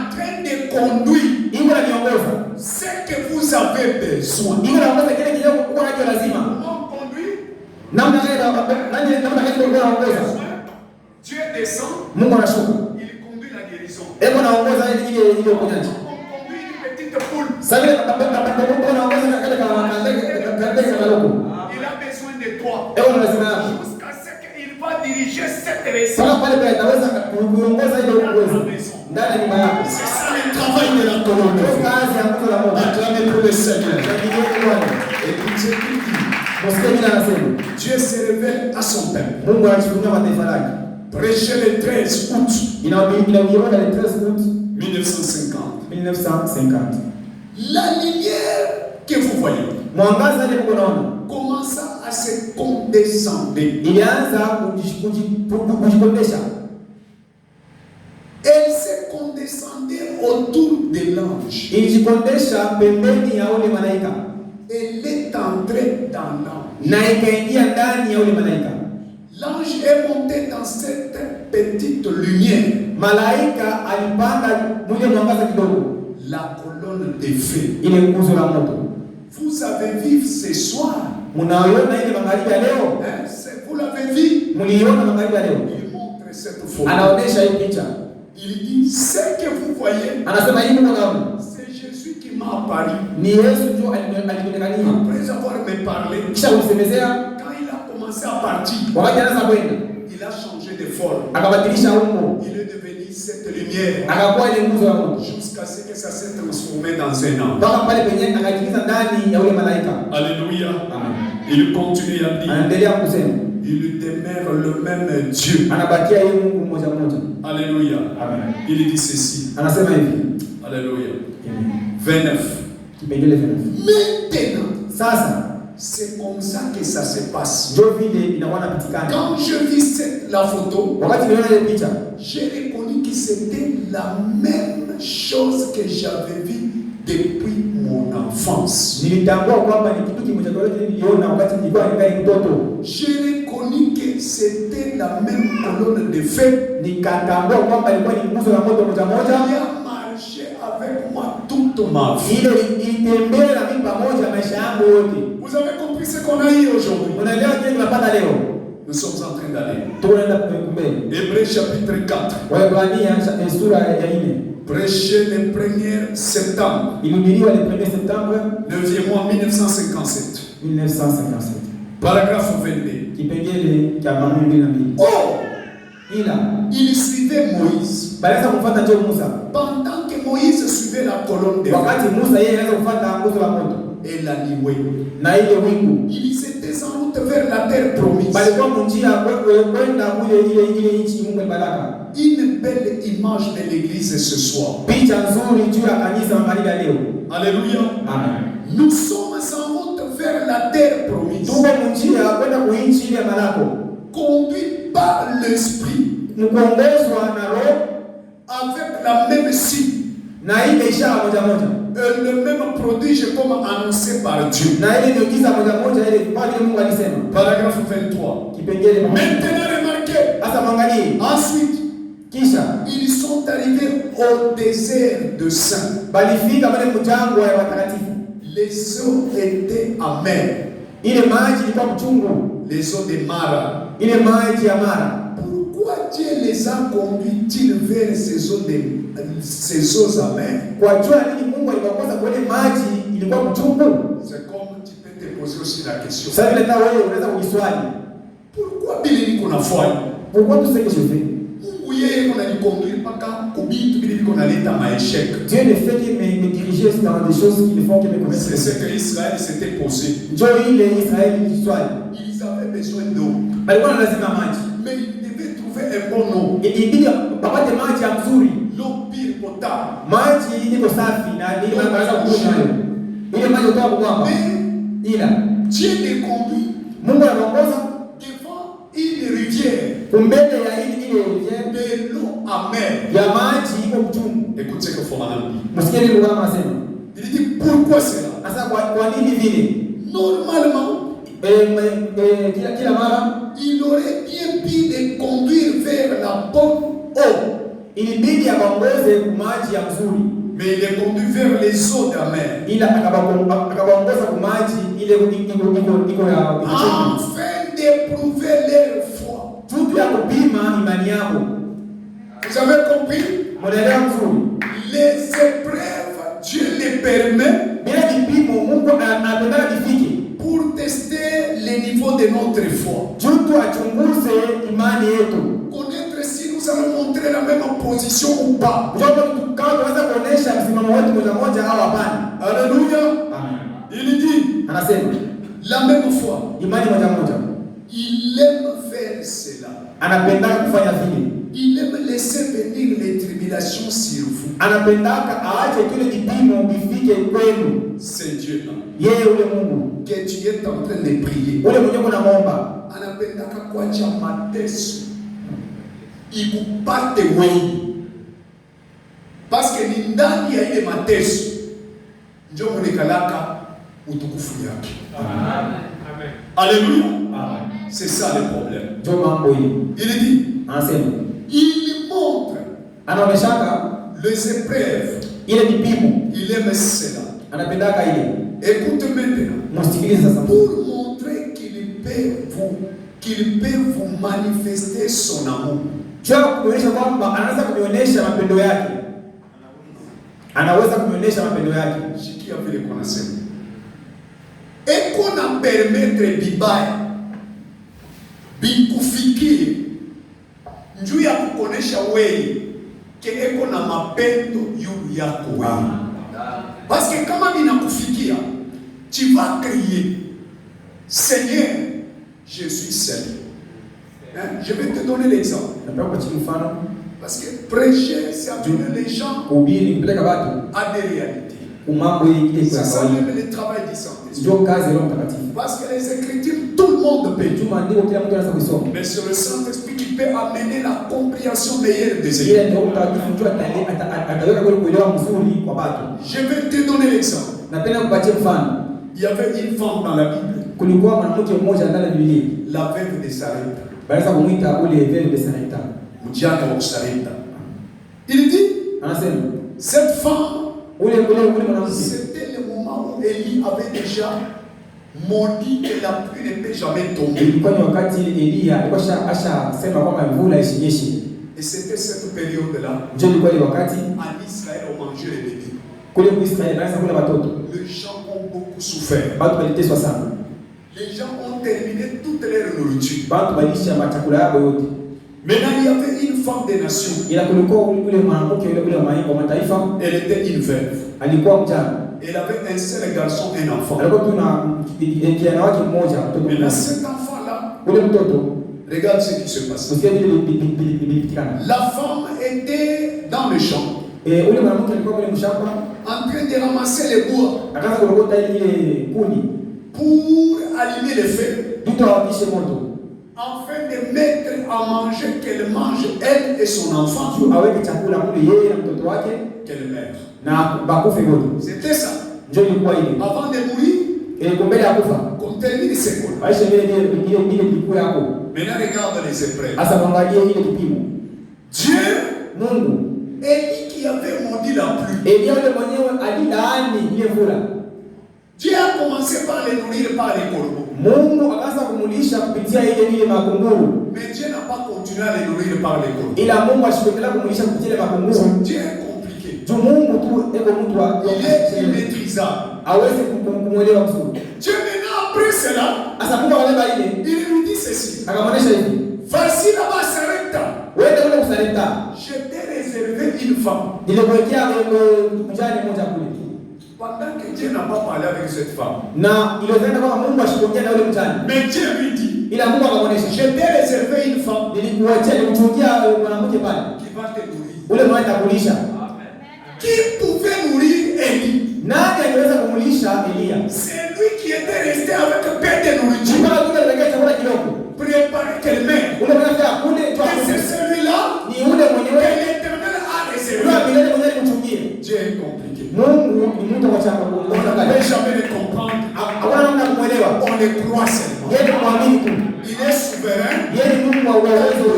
train de conduire ce que vous avez besoin. Dieu descend, il conduit la guérison. On conduit une petite poule. Il a besoin de toi jusqu'à ce qu'il va diriger cette raison. C'est ça le travail de la colonne. Acclamez pour le Seigneur. Écoutez ce qu'il dit. Dieu se révèle à son peuple. Mungu anajifunua kwa taifa lake. Prêché le 13 août 1950. La lumière que vous voyez commença à se condescendre. Elle s'est condescendue autour de l'ange. Elle est entrée dans l'ange. L'ange est monté dans cette petite lumière. La colonne de feu. Vous avez vu ce soir. Vous l'avez vu. Il montre cette photo. Il dit, ce que vous voyez, c'est Jésus qui m'a apparu. Après avoir me parlé, quand il a commencé à partir, il a changé de forme. Il est devenu cette lumière jusqu'à ce que ça s'est transformé dans un ange. Alléluia. Il continue à dire, il demeure le même Dieu. Alléluia. Il dit ceci. Alléluia. 29. Maintenant, c'est comme ça que ça se passe. Quand je vis la photo, j'ai reconnu que c'était la même chose que j'avais vue depuis mon enfance. J'ai reconnu que c'était la même colonne de feu. Il a marché avec moi toute ma vie. Vous avez compris ce qu'on a eu aujourd'hui? Nous sommes en train d'aller. Hébreux chapitre 4. Prêché le 1er septembre. 9e mois 1957. Paragraphe 22. Oh! Il suivait Moïse. Pendant que Moïse suivait la colonne de feu et la nuée, il s'était en route vers la terre promise. Une belle image de l'église ce soir. Alléluia. Nous sommes en route vers la terre promise. Conduit par l'esprit. Avec la même cible. Le même prodige comme annoncé par Dieu. Paragraphe 23. Maintenant remarquez. Ensuite, ils sont arrivés au désert de Sin. Les eaux étaient amères. Les eaux de Mara. Pourquoi Dieu les a conduits vers ces eaux amères? C'est comme tu peux te poser aussi la question. Pourquoi Dieu pourquoi tout ce que je fais? Dieu ne fait que me diriger dans des choses qui ne font que me commettre. C'est ce que Israël s'était posé. Ils avaient besoin d'eau. Mais ils devaient trouver un bon eau. L'eau pure potable. Mais Dieu les conduit devant une rivière. De l'eau amère. Écoute ce que Fomanan dit. Il dit pourquoi cela? Normalement, il aurait bien pu les conduire vers la bonne eau. Mais il est conduit vers les eaux de la mer. Afin d'éprouver leur foi. Vous avez compris? Les épreuves, Dieu les permet pour tester les niveaux de notre foi. Connaître si nous allons montrer la même position ou pas. Alléluia. Il dit, La même foi. Imani moja moja. Il aime faire cela. Anapenda kufanya vile. Il aime laisser venir les tribulations sur vous. Anapendaka aache kile kipimo bifike kwenu. C'est Dieu là. Yeye ule Mungu. Que tu es en train de prier. Ule mwenye unaomba. Anapendaka kuacha mateso ikupate wewe. Parce que ni ndani ya ile mateso ndio munekalaka utukufu yake. Amen. Alléluia. Amen. C'est ça le problème. Ndio mambo hili. Il dit, anasema, il montre anaoneshaka les épreuves. Ile vipimo. Il aime cela. Anapendaka ile. Écoute maintenant. Msikilize sasa. Pour montrer qu'il peut vous manifester son amour. Kwa kuonyesha kwamba anaweza kuonyesha mapendo yake. Anaweza kuonyesha mapendo yake. Shikia vile kuna sema. Eko na permettre bibaya bikufikie njuu ya kukonesha wewe ke eko na mapendo yulu yako wewe. Parce que kama binakufikia, tu vas crier, Seigneur, je suis seul. Hein? Je vais te donner l'exemple. Parce que prêcher, c'est amener les gens à des réalités. C'est ça même le travail du Saint-Esprit. Parce que les Écritures, tout le monde peut. Mais sur le Saint-Esprit, qui peut amener la compréhension meilleure des Écritures. Je vais te donner l'exemple. Il y avait une femme dans la Bible. La veuve de Sarepta. Il dit, cette femme, c'était le moment où Élie avait déjà maudit que la pluie ne peut jamais tomber. Et c'était cette période-là, en Israël, on mangeait les bébés. Les gens ont beaucoup souffert. Les gens ont terminé toute leur nourriture. Maintenant, il y avait une femme des nations. Elle était une veuve. Elle avait un seul garçon, un enfant. Maintenant, cet enfant-là, regarde ce qui se passe. La femme était dans le champ, en train de ramasser les bois pour allumer le feu, afin de mettre à manger, qu'elle mange elle et son enfant, qu'elle meurt. C'était ça. Avant de mourir, qu'on termine ses cours. Maintenant, regarde les épreuves. Dieu, Élie qui avait maudit la pluie, Dieu a commencé par les nourrir par les corbeaux. Mais Dieu n'a pas continué à les nourrir par les corbeaux. Dieu est compliqué. Il est immaîtrisable. Dieu maintenant après cela, il lui dit ceci. Voici là-bas Sarepta. Je t'ai réservé une femme. Pendant que Dieu n'a pas parlé avec cette femme. Mais Dieu lui dit, je t'ai réservé une femme qui va te nourrir. Qui pouvait nourrir Élie? C'est lui qui était resté avec peu de nourriture. Préparé qu'elle meure. Et c'est celui-là que l'Éternel a réservé. Dieu est compliqué. On ne peut jamais le comprendre. On le croit seulement. Il est souverain. Il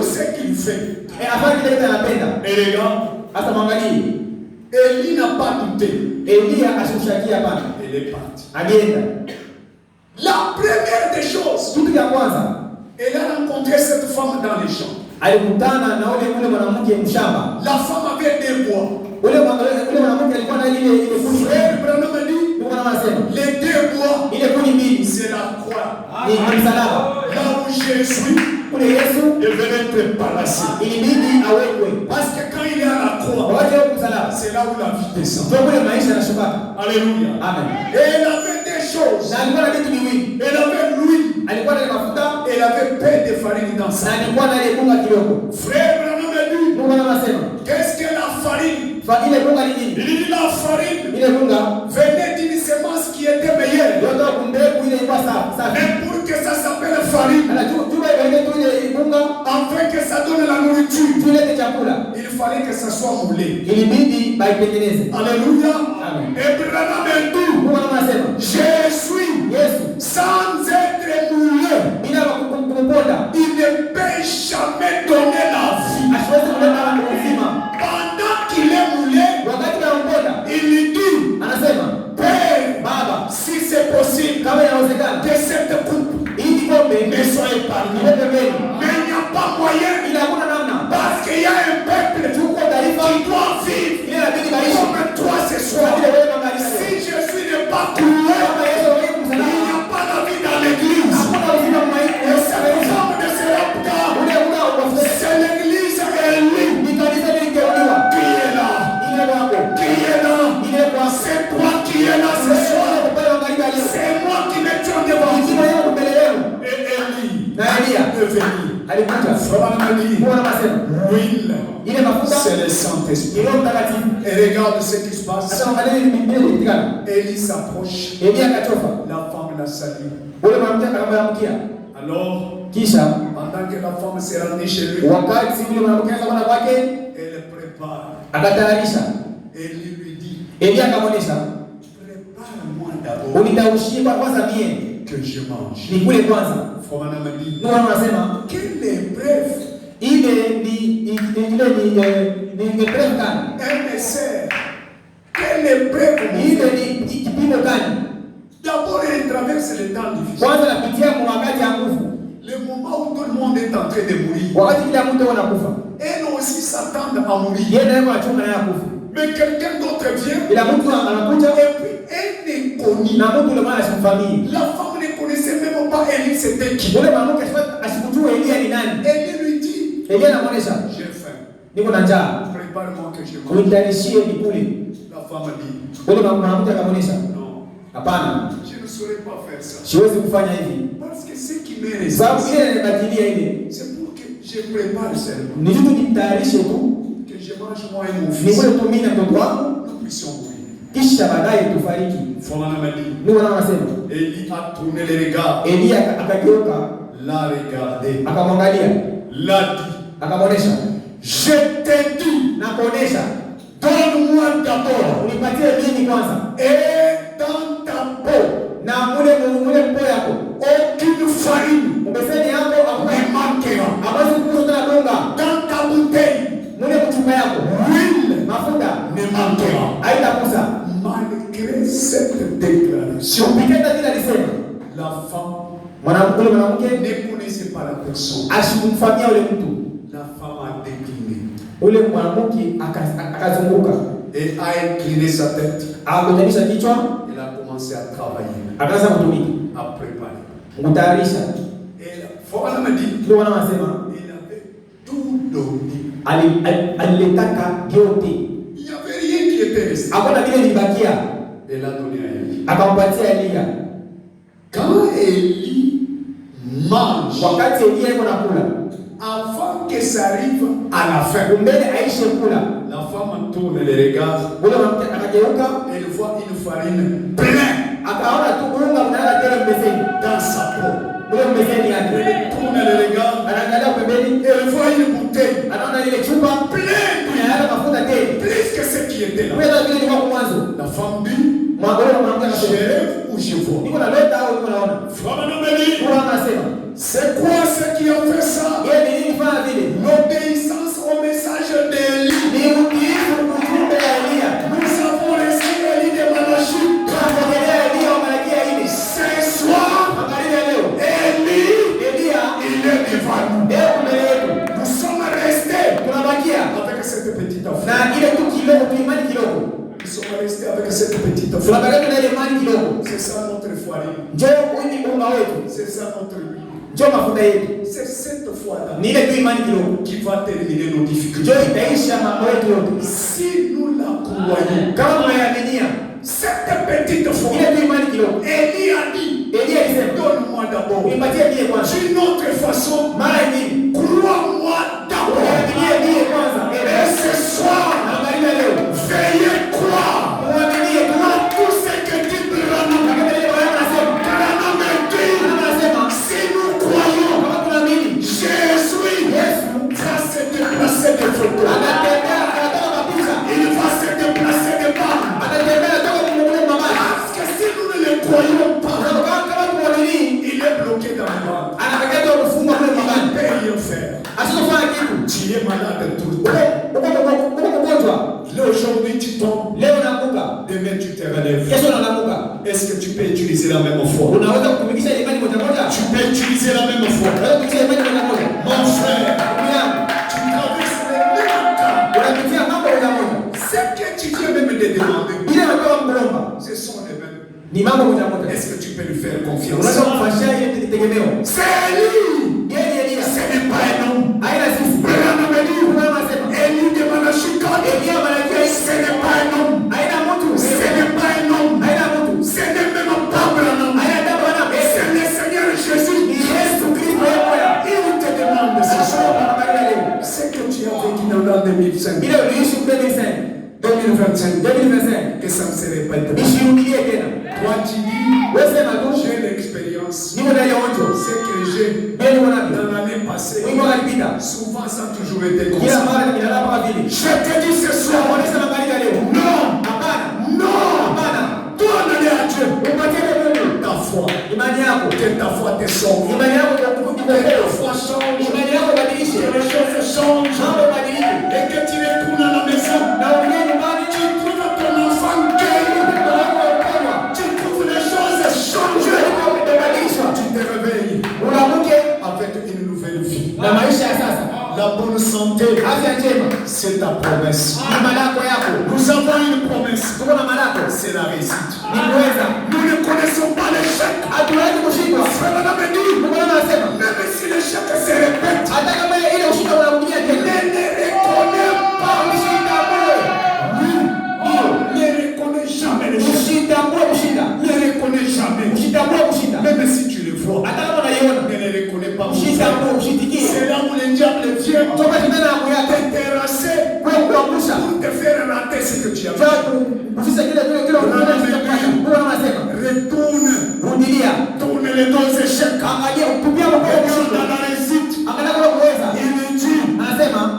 sait ce qu'il fait. Et les gars, Élie n'a pas douté. Elle est partie. La première des choses, elle a rencontré cette femme dans les champs. La femme avait des bois. Frère Branham dit, les deux bois, c'est la croix. Là où Jésus devait être placé. Parce que quand il est à la croix, c'est là où la vie descend. Alléluia. Amen. Et elle avait des choses choses. Na alikuwa na vitu viwili. Elle avait l'huile. Alikuwa na mafuta. Elle avait peu de farine dans sa. Na alikuwa na ile bunga kidogo. Frère Branham a dit. Mungu anasema. Qu'est-ce que la farine? Ile bunga ni nini? Il dit la farine. Ile bunga venait d'une semence qui était meilleure. Ndio kumbegu ile ilikuwa safi. Mais pour que ça s'appelle farine. Ala tu ile tu ile bunga afin que ça donne la nourriture. Tulete chakula. Il fallait que ça soit moulé. Ilibidi baitengeneze. Alléluia. Amen. Et Branham a dit. Mungu anasema. Je suis Yesu sans être moulé. Bila kuponda. Il ne peut jamais donner la vie. Asiwezi kuleta uzima. Pendant qu'il est moulé, wakati anaponda, il lui dit, anasema, Père, Baba, si c'est possible, kama inawezekana, que cette coupe hii kikombe ne soit épargnée. Mais il n'y a pas moyen. Il a hakuna namna. Parce qu'il y a un peuple qui doit vivre comme toi ce soir. Si Jésus n'est pas cloué, il n'y a pas la vie dans l'église. Et cette femme de Sérapta, c'est l'église élue. Qui est là? Qui est là? C'est toi qui es là ce soir. C'est moi qui me tiens devant. Et Élie est venu. L'huile, c'est le Saint-Esprit. Et regarde ce qui se passe. Élie s'approche. La femme la salue. Alors, pendant que la femme s'est rendue chez lui, elle prépare. Élie lui dit, prépare-moi d'abord que je mange. Frère m'a dit, quelle épreuve. Un sœur, quelle épreuve. D'abord, elle traverse le temps difficile. Le moment où tout le monde est en train de mourir. Elle aussi s'attend à mourir. Mais quelqu'un d'autre vient. Et puis elle est connue. La femme ne connaissait même pas Élie, c'était qui. Elle lui dit, j'ai faim. Prépare-moi que je mange. La femme dit, non, je ne saurais pas faire ça. Parce que ce qui m'est resté, c'est pour que je prépare seulement. Que je mange moi et mon fils. Nous puissions mourir. Kisha baadaye tufariki. Élie a tourné les regards. Akageuka, l'a regardé, akamwangalia, l'a dit, akamwonyesha, je t'ai dit, nakuonesha, donne-moi d'abord, unipatie nini kwanza, et dans ta peau, na mule mpo yako, aucune farine mbeseni yako ne manquera. hawezi kukuta na donga, Dans ta bouteille, mule mchupa yako, l'huile mafuta ne manquera. haitakusa. Malgré cette déclaration, la femme ne connaissait pas la personne. La femme a décliné et a incliné sa tête. Elle a commencé à travailler, à préparer. Et la femme dit, il avait tout donné. Il n'y avait rien qui était resté. Elle a donné à Élie. Quand Élie mange, avant que ça arrive à la fin, la femme tourne les regards. Elle voit une farine pleine dans sa peau. Elle tourne les regards. Elle voit une bouteille pleine, plus que ce qui était là. La femme dit, je rêve ou je vois. C'est quoi ce qui a fait ça? L'obéissance au message d'Élie. Nous avons reçu Élie de Malachie. Ce soir, Élie, il est devant nous. Nous sommes restés avec cette petite affaire. Nous sommes restés avec cette petite affaire. C'est ça notre farine. C'est ça notre huile. C'est cette foi-là qui va terminer nos difficultés. Si nous la croyons, cette petite foi kidogo. Élie a dit, alisema, donne-moi d'abord. nipatie mie kwanza. D'une autre façon, Mara nyingi, crois-moi d'abord. nipatie mie kwanza. Et ce soir, Angalia leo, veuillez croire. muaminie tu. Tout ce que dit Branham, Branham dit, si nous croyons, Jésus va se déplacer des photos. Il va se déplacer des barres. Parce que si nous ne le croyons pas, il est bloqué dans le bas. Il ne peut rien faire. Tu es malade tout le temps. Aujourd'hui tu tombes, demain tu te relèves. Est-ce que tu peux utiliser la même foi? Tu peux utiliser la même foi. Mon frère, tu traverses les mêmes temps. Ce que tu viens même de demander, ce sont les mêmes. Est-ce que tu peux lui faire confiance? C'est lui. Ce n'est pas un homme. Élie de Malachika, ce n'est pas un homme. Ce n'est pas un homme. Ce n'est même pas Branham. C'est le Seigneur Jésus. Il te demande ce soir ce que tu as vécu dans l'an 2005, 2025, que ça ne se répète pas. Toi tu dis, j'ai l'expérience. Ce que j'ai dans l'année passée, souvent ça a toujours été comme ça. Je te dis ce soir, non, donne-le à Dieu. Ta foi, que ta foi te sauve. Que ta foi change, que les choses changent, et que tu retournes à la maison. Tu trouves ton enfant guéri, tu trouves les choses changées. Tu te réveilles avec une nouvelle vie. La bonne santé, c'est ta promesse. Nous avons une promesse, c'est la réussite. Nous ne connaissons pas l'échec. Même si l'échec se répète, ne reconnais jamais. Même si tu le vois, ne le reconnais pas. C'est là où le diable vient te terrasser pour te faire rater ce que tu as fait. Retourne, tourne les deux échecs. Dans la réussite, il dit,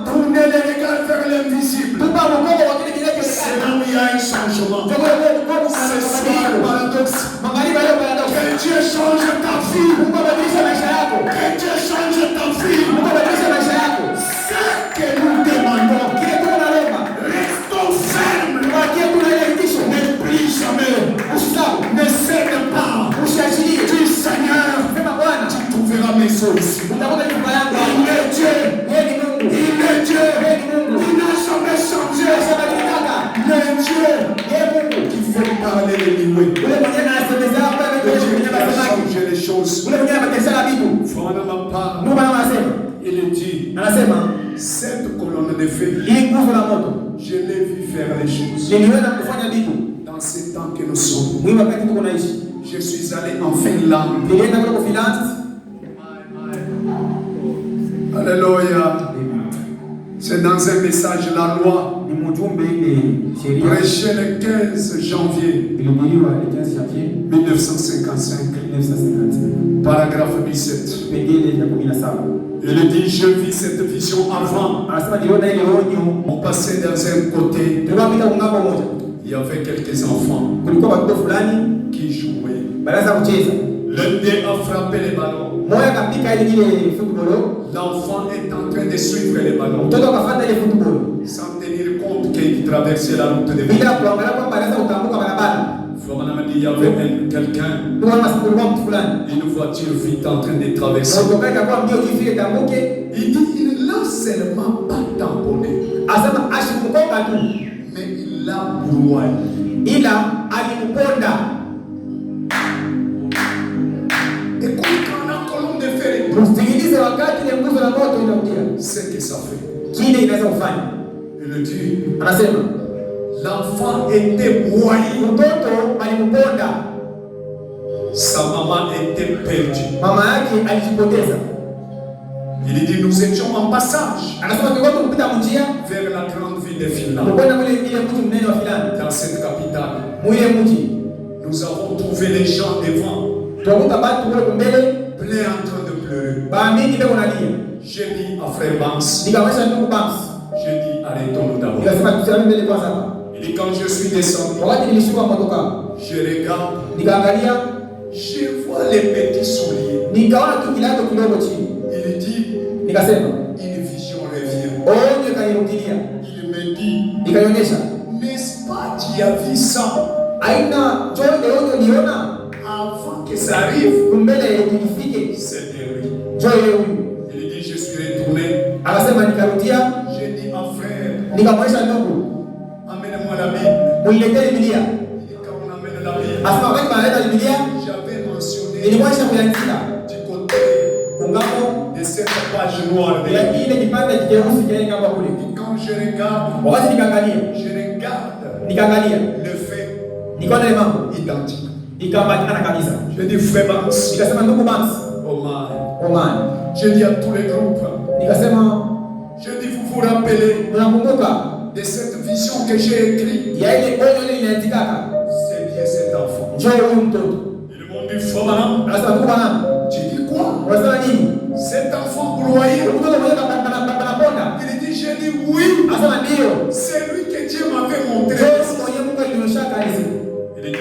tournez les regards vers l'invisible. C'est là où il y a un changement. C'est un paradoxe. Que Dieu change ta vie. Que Dieu change ta vie. Ce que nous demandons, restons fermes. Ne plie jamais. Ne cède pas. Du Seigneur, tu trouveras mes solutions. Il est Dieu. Il est Dieu. Il n'a jamais changé. Le Dieu qui fait parler les loués. Dieu qui a changé les choses. Il dit, cette colonne de feu, je l'ai vu faire les choses. Dans ces temps que nous sommes, je suis allé en Finlande. Alléluia. C'est dans un message la loi. Prêché le 15 janvier 1955. Paragraphe 17. Il dit, je vis cette vision avant. On passait dans un côté. Il y avait quelques enfants qui jouaient. L'un d'eux a frappé les ballons. L'enfant est en train de suivre les ballons sans tenir compte qu'il traversait la route de vie. Il y avait quelqu'un, une voiture vite en train de traverser. Il dit, il l'a seulement pas tamponné, mais il l'a broyé. Et quand la colonne de fer est c'est que ça fait. Il dit, l'enfant était broyé. Sa maman était perdue. Mama yake alijipoteza. Il dit nous étions en passage Anasema tulikuwa tunapita njia vers la grande ville de Finlande. tukwenda ile mji mnene wa Finlande. Dans cette capitale, Mule mji nous avons trouvé les gens devant, tukakuta watu kule mbele plein en train de pleurer. baamini ndio wanalia. J'ai dit à frère Banks, Nikamwambia ndugu Banks, j'ai dit arrêtons-nous d'abord. nikasema tusimame mbele kwanza hapa. Il dit quand je suis descendu, Wakati nilishuka motoka, je regarde, nikaangalia, je vois les petits souliers. nikaona tu kilato kidogo chini. Il dit, Nikasema, une vision revient. onyo kanirudilia. Il me dit, Nikaionyesha. n'est-ce pas tu as vu ça Aina njoo ile onyo niona avant que ça arrive? kumbele ilifike. C'était lui. Njoo ile huyu. Il dit, je suis retourné. Akasema nikarudia, J'ai dit à frère, nikamwonyesha ndugu, amène-moi la Bible. uniletee Biblia. Il dit, quand on amène la Bible, Asema wakati analeta Biblia, j'avais mentionné nilimwonyesha kuandika du côté ungamo de cette page noire. ya ile kipande kieusi kile kama kule. Quand je regarde, Wakati nikaangalia le fait nikaona ile mambo identique. ikaambatana kabisa. Je dis frère Banks, Nikasema ndugu Banks, Oman. Je dis à tous les groupes, nikasema je dis vous vous rappelez unakumbuka de cette vision que j'ai écrite? ya ile onyo ile inaandikaka, C'est bien cet enfant. njoo huyu mtoto. Ils m'ont dit frère Banks, Anasema ndugu bwana, tu dis quoi? unasema nini? Cet enfant croyait. Mtoto mwenyewe anaponda. Il dit, j'ai dit oui. Anasema ndio. C'est lui que Dieu m'avait montré. Yesu mwenyewe Mungu alioshaka hizi. Il dit,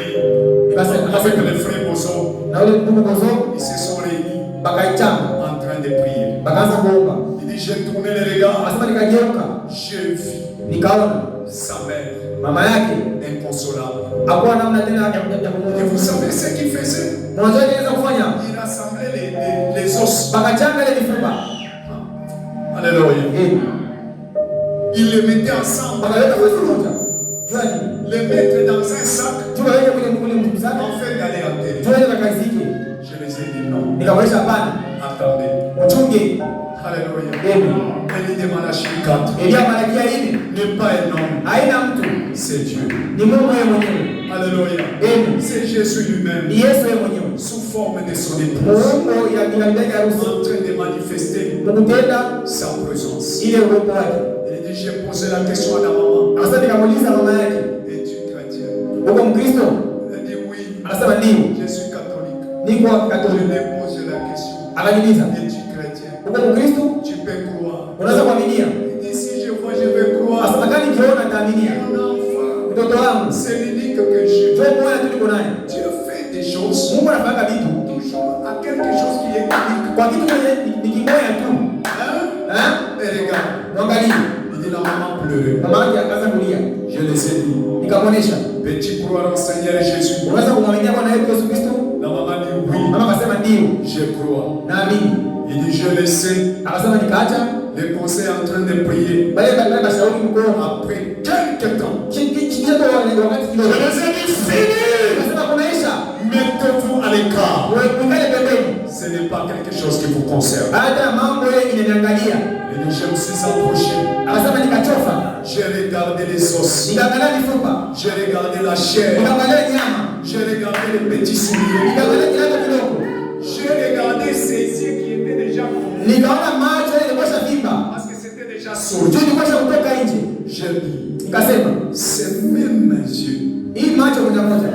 Nikasema avec les frères Bozo, na ule ndugu Bozo ils se sont réunis bakaichana, en train de prier. bakaanza kuomba. Il dit, j'ai tourné les regards, Anasema nikageuka, j'ai vu nikaona sa mère mama yake inconsolable. hakuwa namna tena ya Et kumwokoa. vous savez ce qu'il faisait? Unajua aliweza kufanya? Il rassemblait les os. Bakachanga ile mifupa. Alléluia. Il les mettait ensemble. Bakaweka kwa pamoja. Jua nini? Les mettre dans un sac. Jua ile kule mzaka. En fait, d'aller enterrer. Jua ile bakazike. Je les ai dit non. Nikamwonyesha hapana. Attendez. Uchunge. Alléluia. Amen. Élie de Malachie 4. Elia Malakia hivi N'est pas un homme, haina mtu, c'est Dieu. ni Mungu yeye mwenyewe. Alléluia. Amen. C'est Jésus lui-même, Ni Yesu yeye mwenyewe. sous forme de son épouse, Mungu ya ndani ya en harusi. train de manifester Kutenda sa présence. ile uwepo wake. Il dit, j'ai posé la question à la maman. Anasema nikamuuliza mama yake, Es-tu chrétien? uko Mkristo? Elle dit oui. Anasema ndio. Je suis catholique. Niko Je Katoliki. lui ai posé la question. Akaniuliza, Es-tu chrétien? uko Mkristo? Tu peux croire. Unaweza kuaminia? Il dit, si je vois, je vais croire. Anasema kani nikiona nitaaminia. Mon enfant, Mtoto wangu, c'est l'unique que j'ai. njoo muone tu niko naye. Dieu fait des choses Mungu anafanya vitu toujours à quelque chose qui est unique. kwa kitu kwenye ni kimoja tu. Hein? Et regarde, Mwangalie. il dit la maman pleurait. Mama yake akaanza kulia. Je les ai dit, Nikamwonyesha, peux-tu croire en Seigneur Jésus? unaweza kumwaminia Bwana wetu Yesu Kristo? La maman dit oui, Mama akasema ndio. je crois. Naamini. Il dit, je le sais. Akasema nikaacha. Les conseils en train de prier. Baadaye baadaye bashauri mkono. Après quelques temps, Kidogo wakati kidogo. je les ai dit, fini! Akasema kunaisha. Mettez-vous à l'écart. Wewe ukale pembeni. Ce n'est pas quelque chose qui vous concerne. Hata mambo yeye inaniangalia. Il dit, je me suis approché. Akasema nikachofa. J'ai regardé les os. Nikaangalia mifupa. J'ai regardé la chair. Nikaangalia nyama. J'ai regardé les petits souliers. Nikaangalia kilato kidogo. J'ai regardé ses yeux qui étaient déjà confus. Nikaona macho yale yalikuwa vimba. Parce que c'était déjà sourd. Ujue ilikuwa kutoka nje. J'ai dit, Nikasema, ces mêmes yeux hii macho moja moja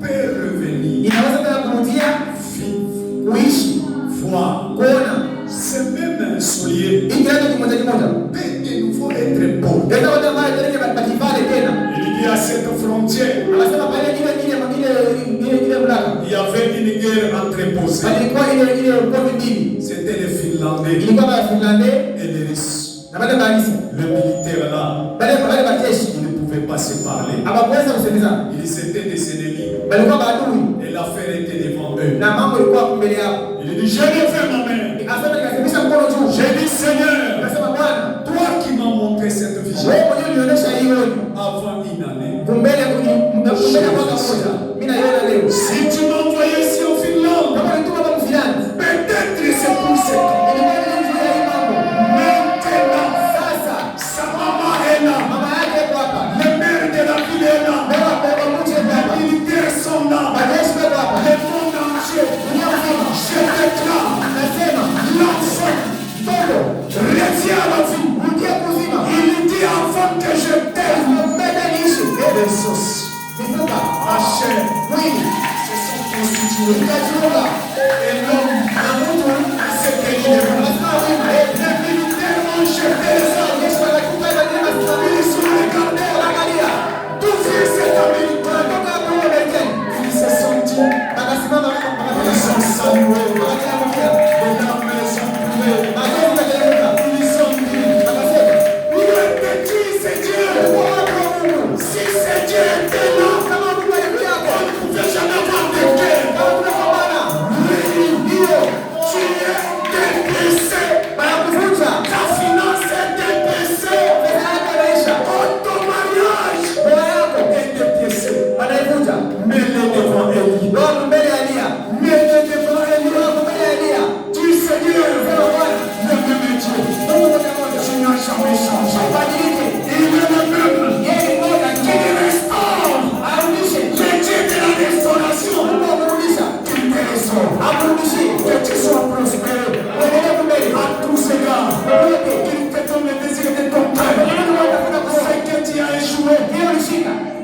peuvent revenir, inaweza tena kurudia vivre, kuishi, voir. kuona. Ces mêmes souliers Hii kilato kimoja kimoja. peuvent de nouveau être beaux. Ndio watu ambao tena bakivale tena. Il dit à cette frontière, Anasema pale ile mlaka. il y avait une guerre entreposée. Pale ilikuwa ile ngome mbili. C'était les Finlandais Ilikuwa ba Finlandais et les Russes. na wale Barisi. Le militaire là, Wale bajeshi ils ne pouvaient pas se parler. hawakuweza kusemezana. Ils étaient des ennemis Walikuwa maadui et l'affaire était devant eux. na mambo ilikuwa mbele yao. Il dit, j'ai levé ma main. Asema nikasimamisha mkono juu. J'ai dit, Seigneur, Nasema Bwana, toi qui m'as montré cette vision wewe mwenyewe unionyesha hii onyo. avant une année. Kumbele mwaka mmoja. Mimi naiona leo. Si tu m'envoyais ici au Finlande, Kama nituma hapa Finland. peut-être c'est pour cette année. Ilikuwa ni njia hii mambo. Maintenant, Sasa sa maman est là. mama yake yuko hapa. Le maire de la ville est là. Baba kwa mmoja yuko hapa. Les militaires sont là. Majeshi yuko hapa. Le monde maintien à la vie. Il dit avant que je t'aime, les os, ma chair, se sont constitués. Et l'homme, c'est qu'il est le militaire ont jeté les armes. Ils sont regardés. D'où vient cet Américain? Il se sentit. Ils sont salués. Les larmes les ont coulées. Ils ont dit, où était qui c'est Dieu? Si c'est Dieu était là, on ne pouvait jamais avoir de guerre. Tu es dépressé. Ta finance est dépressée. Ton mariage est dépressé. Mets-le devant Élie. Mets-le devant Élie. Dis Seigneur, le même Dieu. Tu n'as jamais changé. Il est le même. Qui restaure. Le Dieu de la restauration. Qu'il te restaure. Que tu sois prospéré. À tous égards. Qu'il te donne le désir de ton cœur. C'est que tu as échoué.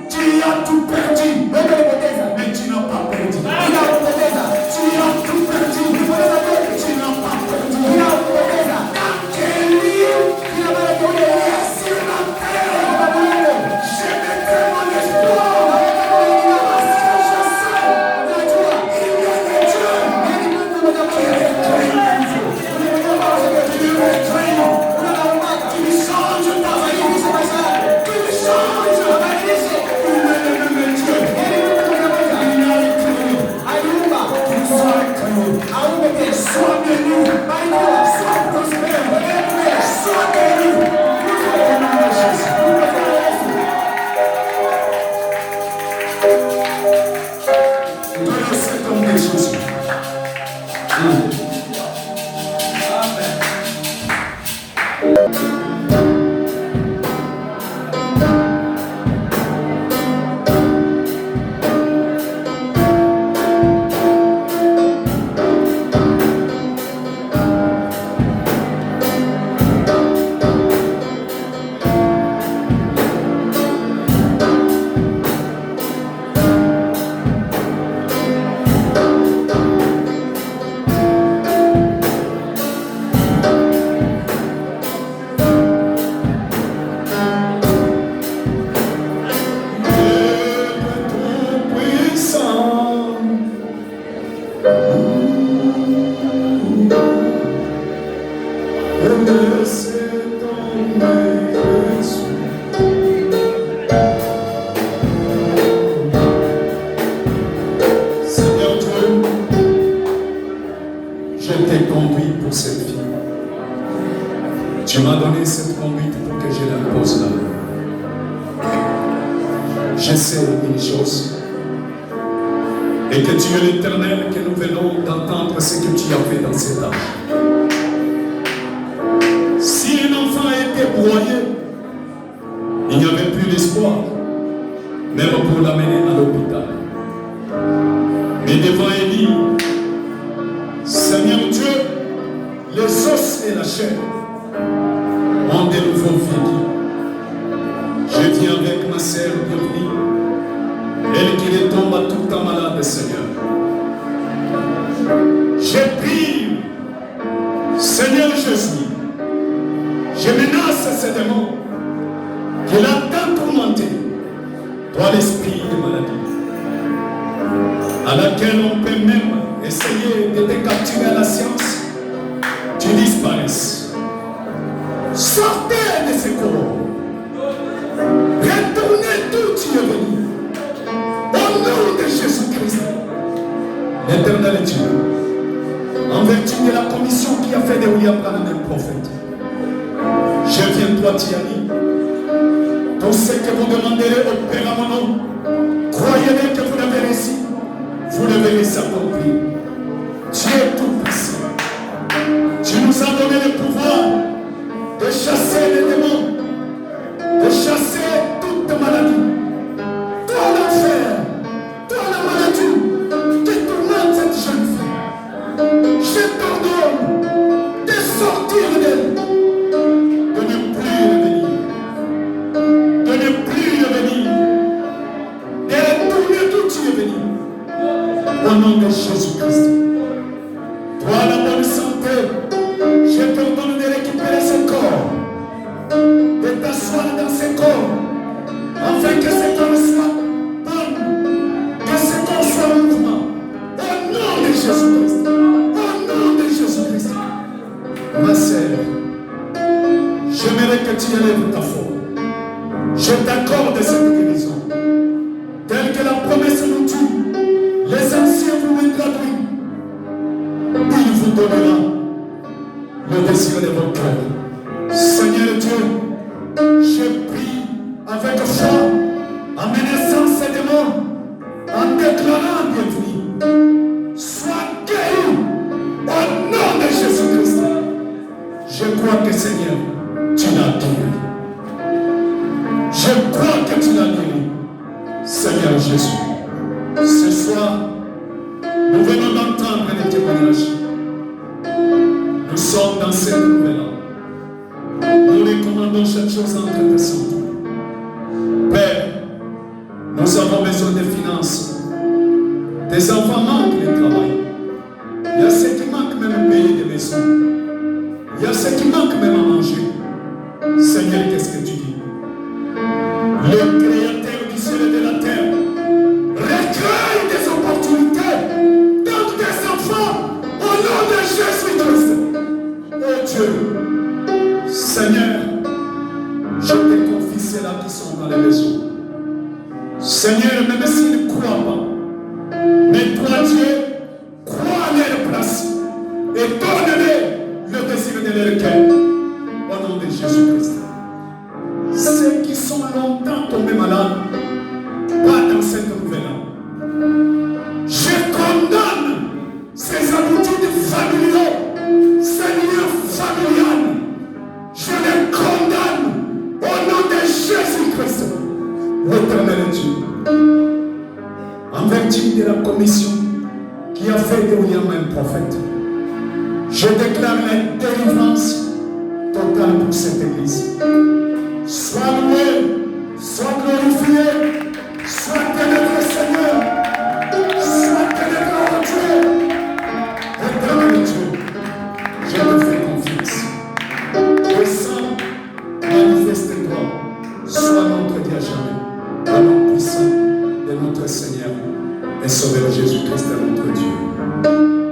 Tu as tout perdu. Mais tu n'as pas perdu. Tu as tout perdu. Tu n'as pas perdu. Quand Élie est sur la terre, je mettrai mon espoir. Parce que je sais, il y a des dieux qui règnent. Qui changent ta vie. Qui changent ta vie. Il est le même Dieu. Il a écrit. Sois créé. Sois béni. Sois prospère. Sois guéri. Au nom de Jésus. Donnez cet homme de Jésus. Seigneur Dieu, je t'ai conduit pour cette vie. Tu m'as donné cette conduite pour que je l'impose là. Je sais une chose, et que tu es l'Éternel, que nous venons d'entendre ce que tu as fait dans cet âge. Si un enfant a été broyé, il n'y avait plus d'espoir, même pour l'amener à l'hôpital. Mais devant Élie, Seigneur Dieu, les os et la chair ont de nouveau vécu. Je viens avec ma sœur Bienvenue, elle qui retombe à tout temps malade, Seigneur. Je prie, Seigneur Jésus, je menace ces démons qu'il a tant tourmenté, toi l'esprit de maladie, à laquelle on peut même essayer de te capturer à la science, tu disparaisses. Sortez de ce corps. Retournez d'où tu es venu. Au nom de Jésus-Christ, l'Éternel Dieu, en vertu de la commission qui a fait de William Branham un prophète, je viens toi t'y aller. Tout ce que vous demanderez au Père à mon nom, croyez-le que vous l'avez reçu, vous le verrez s'accomplir. Tu es tout puissant. Tu nous as donné le pouvoir de chasser les démons, de chasser toute maladie. Toi l'enfer, toi la maladie, qui tourmente cette jeune fille, je t'ordonne de sortir d'elle. que tu élèves ta foi. Je t'accorde cette guérison. Telle que la promesse nous dit, les anciens vous mettront. Il vous donnera le désir de votre cœur. Seigneur Dieu, je prie avec foi, en menaçant ces démons, en déclarant bienvenue. Sois guéri au nom de Jésus-Christ. Je crois que Seigneur, tu l'as guéri. Je crois que tu l'as guéri. Seigneur Jésus, ce soir, nous venons d'entendre des témoignages. Nous sommes dans cette nouvelle-là. Nous recommandons chaque chose entre tes centres. Père, nous avons besoin de finances. Tes enfants manquent de travail. Il y a ceux qui manquent même à payer des maisons. Il y a ceux qui manquent même à manger. Seigneur, qu'est-ce que tu dis? Le Créateur du ciel et de la terre recueille des opportunités dans tes enfants au nom de Jésus-Christ. Oh Dieu, Seigneur, je te confie ceux-là qui sont dans les maisons. Seigneur, même s'ils ne croient pas, mais toi Dieu, crois à leur place et donne-leur le désir de leur cœur au nom de Jésus-Christ. Ceux qui sont longtemps tombés malades, pas dans cette nouvelle-là. Je condamne ces habitudes familiales, ces liens familiales. Je les condamne au nom de Jésus-Christ, l'éternel Dieu. En vertu de la commission qui a fait de William un prophète, je déclare la délivrance totale pour cette église. Sois loué, sois glorifié, sois ténébreux Seigneur, sois ténébreux oh Dieu. Éternel Dieu, je te fais confiance. Descends, manifeste-toi, sois notre Dieu à jamais, au nom puissant de notre Seigneur et Sauveur Jésus-Christ, notre Dieu.